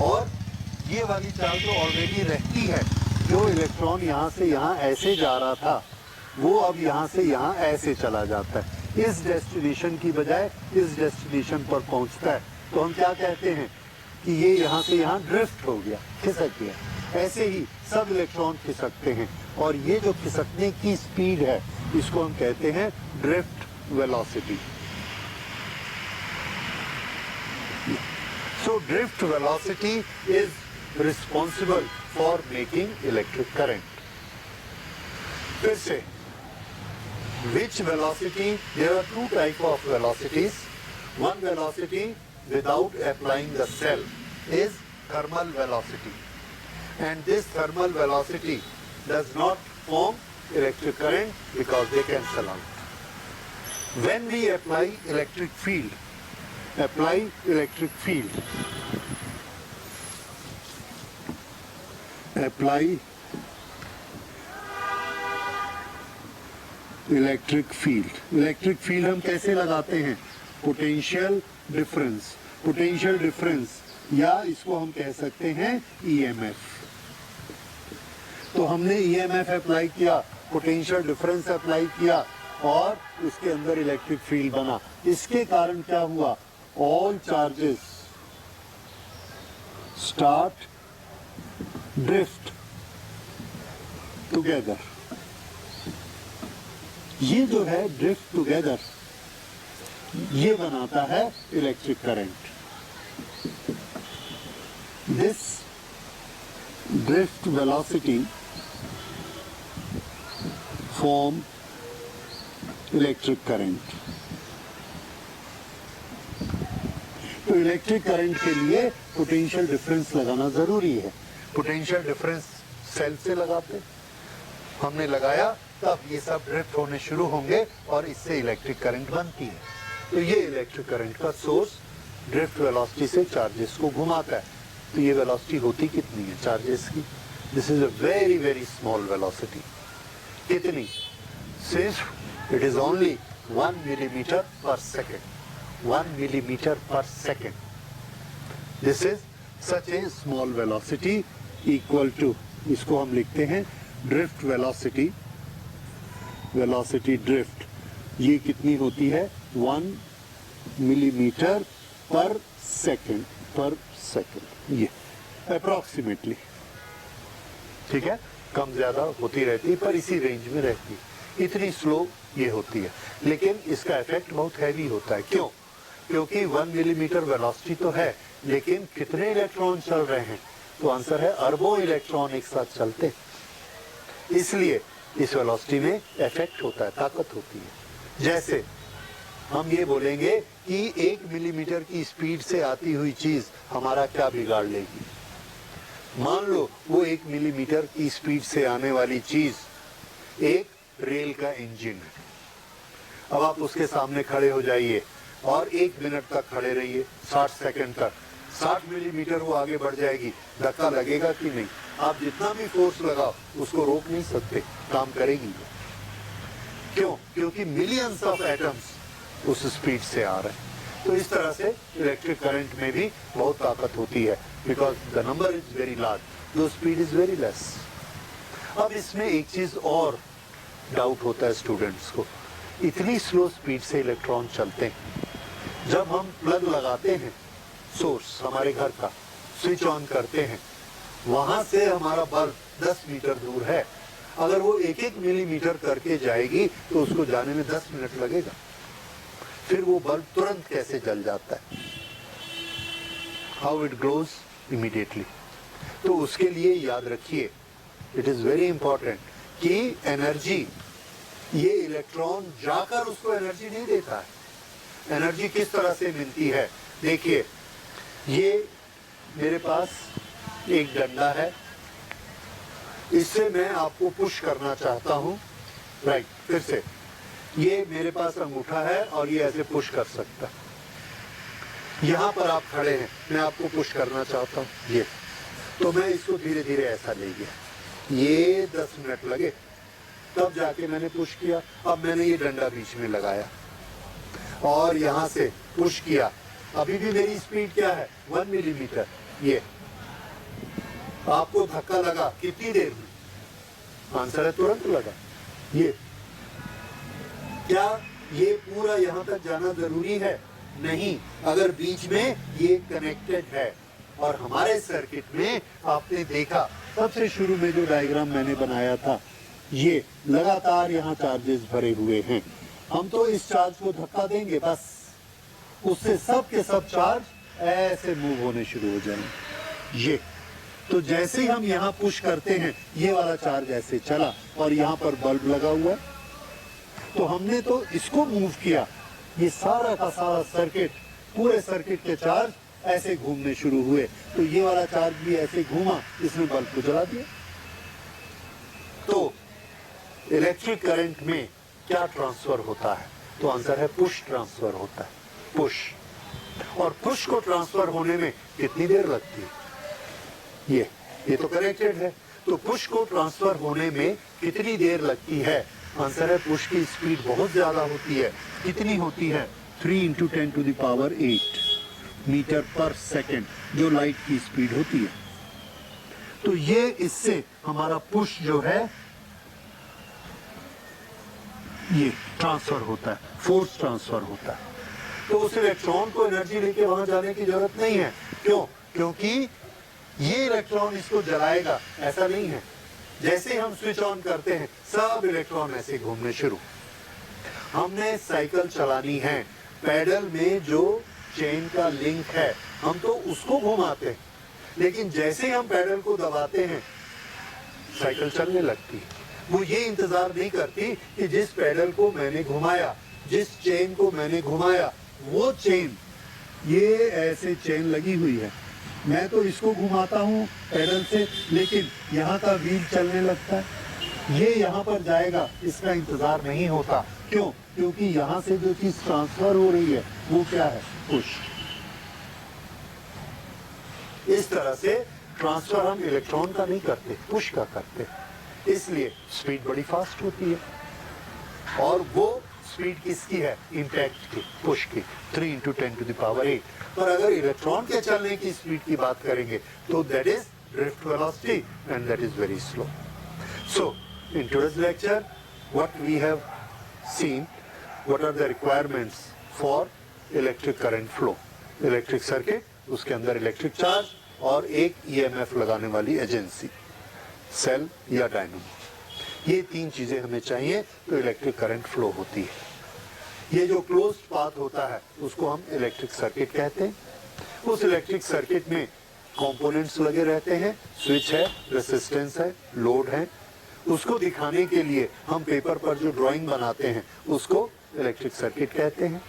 और ये वाली चार्ज तो ऑलरेडी रहती है। जो इलेक्ट्रॉन यहाँ से यहाँ ऐसे जा रहा था वो अब यहाँ से यहाँ ऐसे चला जाता है, इस डेस्टिनेशन की बजाय इस डेस्टिनेशन पर पहुँचता है। तो हम क्या कहते हैं कि ये यहाँ से यहाँ ड्रिफ्ट हो गया, खिसक गया। ऐसे ही सब इलेक्ट्रॉन खिसकते हैं और ये जो खिसकने की स्पीड है इसको हम कहते हैं drift velocity. So drift velocity is responsible for making electric current. फिर से, which velocity? There are two types of velocities. One velocity without applying the cell is thermal velocity, and this thermal velocity does not form electric current because they cancel out. When we apply electric field, apply electric field, apply electric field. Electric field हम कैसे लगाते हैं? Potential difference, potential difference या इसको हम कह सकते हैं ईएमएफ। तो हमने ईएमएफ अप्लाई किया, पोटेंशियल डिफरेंस अप्लाई किया और उसके अंदर इलेक्ट्रिक फील्ड बना। इसके कारण क्या हुआ? All charges start drift together. ये जो है ड्रिफ्ट टुगेदर, ये बनाता है electric current. This drift velocity form electric current. तो इलेक्ट्रिक करंट के लिए पोटेंशियल डिफरेंस लगाना जरूरी है। पोटेंशियल डिफरेंस सेल से लगाते, हमने लगाया, तब ये सब ड्रिफ्ट होने शुरू होंगे और इससे इलेक्ट्रिक करंट बनती है। तो ये इलेक्ट्रिक करंट का सोर्स ड्रिफ्ट वेलोसिटी से चार्जेस को घुमाता है। तो ये वेलोसिटी होती कितनी है चार्जेस की? This is a very very small velocity. कितनी? सिर्फ it is only 1 millimetre per second, 1 millimetre per second. This is such a small velocity equal to, इसको हम लिखते हैं ड्रिफ्ट वेलोसिटी, वेलोसिटी ड्रिफ्ट। ये कितनी होती है? 1 मिलीमीटर पर सेकेंड, पर सेकेंड, ये अप्रोक्सीमेटली। ठीक है, कम ज्यादा होती रहती है पर इसी रेंज में रहती है। इतनी स्लो ये होती है, लेकिन इसका इफेक्ट बहुत हैवी होता है। क्यों? क्योंकि 1 मिलीमीटर वेलोसिटी तो है, लेकिन कितने इलेक्ट्रॉन चल रहे हैं? तो आंसर है अरबों इलेक्ट्रॉन एक साथ चलते हैं। इसलिए इस वेलोसिटी में इफेक्ट होता है, ताकत होती है। जैसे हम ये बोलेंगे कि 1 मिलीमीटर की स्पीड से आती हुई चीज हमारा क्या बिगाड़ लेगी। मान लो वो 1 मिलीमीटर की स्पीड से आने वाली चीज एक रेल का इंजन है। अब आप उसके सामने खड़े हो जाइए और 1 मिनट तक खड़े रहिए, 60 सेकंड तक। 60 मिलीमीटर वो आगे बढ़ जाएगी, धक्का लगेगा कि नहीं? आप जितना भी फोर्स लगाओ उसको रोक नहीं सकते, काम करेगी वो। क्यों? क्योंकि मिलियंस ऑफ एटम्स उस स्पीड से आ रहे हैं। तो इस तरह से इलेक्ट्रिक करंट में भी बहुत ताकत होती है, because the number is very large, the speed is very less. अब इसमें एक चीज और डाउट होता है स्टूडेंट्स को, इतनी स्लो स्पीड से इलेक्ट्रॉन चलते हैं, जब हम प्लग लगाते हैं सोर्स हमारे घर का, स्विच ऑन करते हैं, वहां से हमारा बल्ब 10 मीटर दूर है, अगर वो 1-1 मिलीमीटर करके जाएगी तो उसको जाने में 10 मिनट लगेगा। फिर वो बल्ब तुरंत कैसे जल जाता है? How it glows immediately. तो उसके लिए याद रखिए, इट इज वेरी इंपॉर्टेंट कि एनर्जी, ये इलेक्ट्रॉन जाकर उसको एनर्जी नहीं देता है। एनर्जी किस तरह से मिलती है? देखिए, ये मेरे पास एक डंडा है, इससे मैं आपको पुश करना चाहता हूं। राइट, फिर से ये मेरे पास अंगूठा है और ये ऐसे पुश कर सकता है। यहां पर आप खड़े हैं, मैं आपको पुश करना चाहता हूं, ये तो मैं इसको धीरे धीरे ऐसा ले गया, ये 10 मिनट लगे, तब जाके मैंने पुश किया। अब मैंने ये डंडा बीच में लगाया और यहां से पुश किया, अभी भी मेरी स्पीड क्या है? 1 मिलीमीटर। ये आपको धक्का लगा कितनी देर में? आंसर है तुरंत लगा। ये क्या ये पूरा यहां तक जाना जरूरी है? नहीं, अगर बीच में ये कनेक्टेड है। और हमारे सर्किट में आपने देखा सबसे शुरू में जो डायग्राम मैंने बनाया था, ये लगातार यहाँ चार्जेस भरे हुए हैं। हम तो इस चार्ज को धक्का देंगे, बस उससे सब के सब चार्ज ऐसे मूव होने शुरू हो जाएंगे। ये तो जैसे ही हम यहाँ पुश करते हैं, ये वाला चार्ज ऐसे चला और यहाँ पर बल्ब लगा हुआ है, तो हमने तो इसको मूव किया, ये सारा का सारा सर्किट, पूरे सर्किट के चार्ज ऐसे घूमने शुरू हुए, तो ये वाला चार्ज भी ऐसे घूमा, इसने बल्ब को जला दिया। तो इलेक्ट्रिक करंट में क्या ट्रांसफर होता है? तो आंसर है पुश ट्रांसफर होता है। पुश और पुश को ट्रांसफर होने में कितनी देर लगती है? ये तो कनेक्टेड है, तो पुश को ट्रांसफर होने में कितनी देर लगती है? आंसर है पुश की स्पीड बहुत ज्यादा होती है। कितनी होती है? 3 × 10⁸ मीटर पर सेकेंड जो लाइट की स्पीड होती है। तो ये इससे हमारा पुश जो है ये ट्रांसफर होता है, फोर्स ट्रांसफर होता है। तो उस इलेक्ट्रॉन को एनर्जी लेके वहां जाने की जरूरत नहीं है। क्यों? क्योंकि ये इलेक्ट्रॉन इसको जलाएगा ऐसा नहीं है। जैसे हम स्विच ऑन करते हैं सब इलेक्ट्रॉन ऐसे घूमने शुरू। हमने साइकिल चलानी है, पैडल में जो चेन का लिंक है हम तो उसको घुमाते हैं, लेकिन जैसे हम पैडल को दबाते हैं साइकिल चलने लगती है। वो ये इंतजार नहीं करती कि जिस पैडल को मैंने घुमाया, जिस चेन को मैंने घुमाया, वो चेन, ये ऐसे चेन लगी हुई है, मैं तो इसको घुमाता हूँ पैडल से, लेकिन यहाँ का व्हील चलने लगता है, ये यहाँ पर जाएगा, इसका इंतजार नहीं होता। क्यों? क्योंकि यहाँ से जो चीज ट्रांसफर हो रही है वो क्या है? पुश। इस तरह से ट्रांसफर हम इलेक्ट्रॉन का नहीं करते, पुश का करते, इसलिए स्पीड बड़ी फास्ट होती है। और वो स्पीड किसकी है? इंपैक्ट की, पुश की, 3 × 10⁸ पर अगर इलेक्ट्रॉन के चलने की स्पीड की बात करेंगे तो that is drift velocity and that is very slow. So in today's lecture what we have seen, what are the requirements for electric current flow. Electric circuit, उसके अंदर इलेक्ट्रिक चार्ज और एक ईएमएफ लगाने वाली एजेंसी, सेल या dynamo. ये तीन चीजें हमें चाहिए तो इलेक्ट्रिक करंट फ्लो होती है। ये जो क्लोज्ड पाथ होता है उसको हम इलेक्ट्रिक सर्किट कहते हैं। उस इलेक्ट्रिक सर्किट में कंपोनेंट्स लगे रहते हैं, स्विच है, रेसिस्टेंस है, लोड है। उसको दिखाने के लिए हम पेपर पर जो ड्राइंग बनाते हैं उसको इलेक्ट्रिक सर्किट कहते हैं।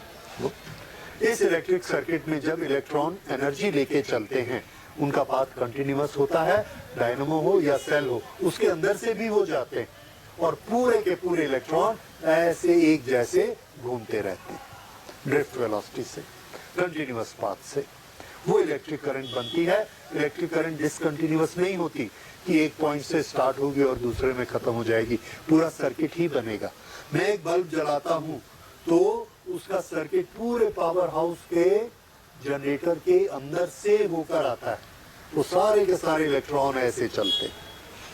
इस इलेक्ट्रिक सर्किट में जब इलेक्ट्रॉन एनर्जी लेके चलते हैं उनका पाथ कंटिन्यूअस होता है, डायनामो हो या सेल हो, उसके अंदर से भी हो जाते हैं और पूरे के पूरे इलेक्ट्रॉन ऐसे एक जैसे घूमते रहते हैं ड्रिफ्ट वेलोसिटी से, कंटिन्यूअस पाथ से। वो इलेक्ट्रिक करंट बनती है। इलेक्ट्रिक करंट डिसकंटिन्यूअस नहीं होती कि एक पॉइंट से स्टार्ट होगी और दूसरे में खत्म हो जाएगी, पूरा सर्किट ही बनेगा। मैं एक बल्ब जलाता हूं तो उसका सर्किट पूरे पावर हाउस के जनरेटर के अंदर से होकर आता है, वो सारे के सारे इलेक्ट्रॉन ऐसे चलते।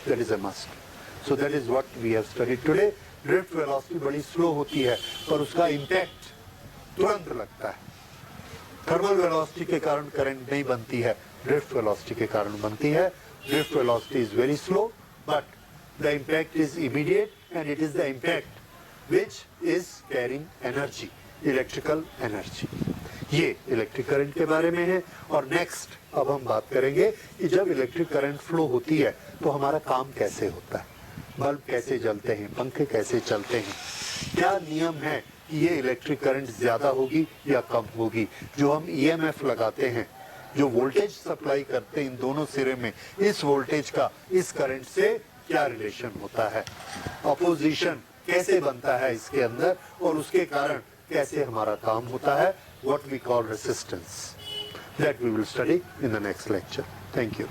That is a must. So that is what we have studied today. Drift velocity बड़ी स्लो होती है पर उसका इंपैक्ट तुरंत लगता है। थर्मल वेलोसिटी के कारण करंट नहीं बनती है, ड्रिफ्ट वेलोसिटी के कारण बनती है। Drift velocity is very slow but the impact is immediate and it is the impact which is carrying energy, electrical energy। ये इलेक्ट्रिक करंट के बारे में है। और नेक्स्ट अब हम बात करेंगे कि जब इलेक्ट्रिक करंट फ्लो होती है तो हमारा काम कैसे होता है, बल्ब कैसे जलते हैं, पंखे कैसे चलते हैं, क्या नियम है कि ये इलेक्ट्रिक करंट ज्यादा होगी या कम होगी। जो हम ईएमएफ लगाते हैं, जो वोल्टेज सप्लाई करते हैं इन दोनों सिरे में, इस वोल्टेज का इस करंट से क्या रिलेशन होता है, अपोजिशन कैसे बनता है इसके अंदर और उसके कारण कैसे हमारा काम होता है, what we call resistance, that we will study in the next lecture. Thank you.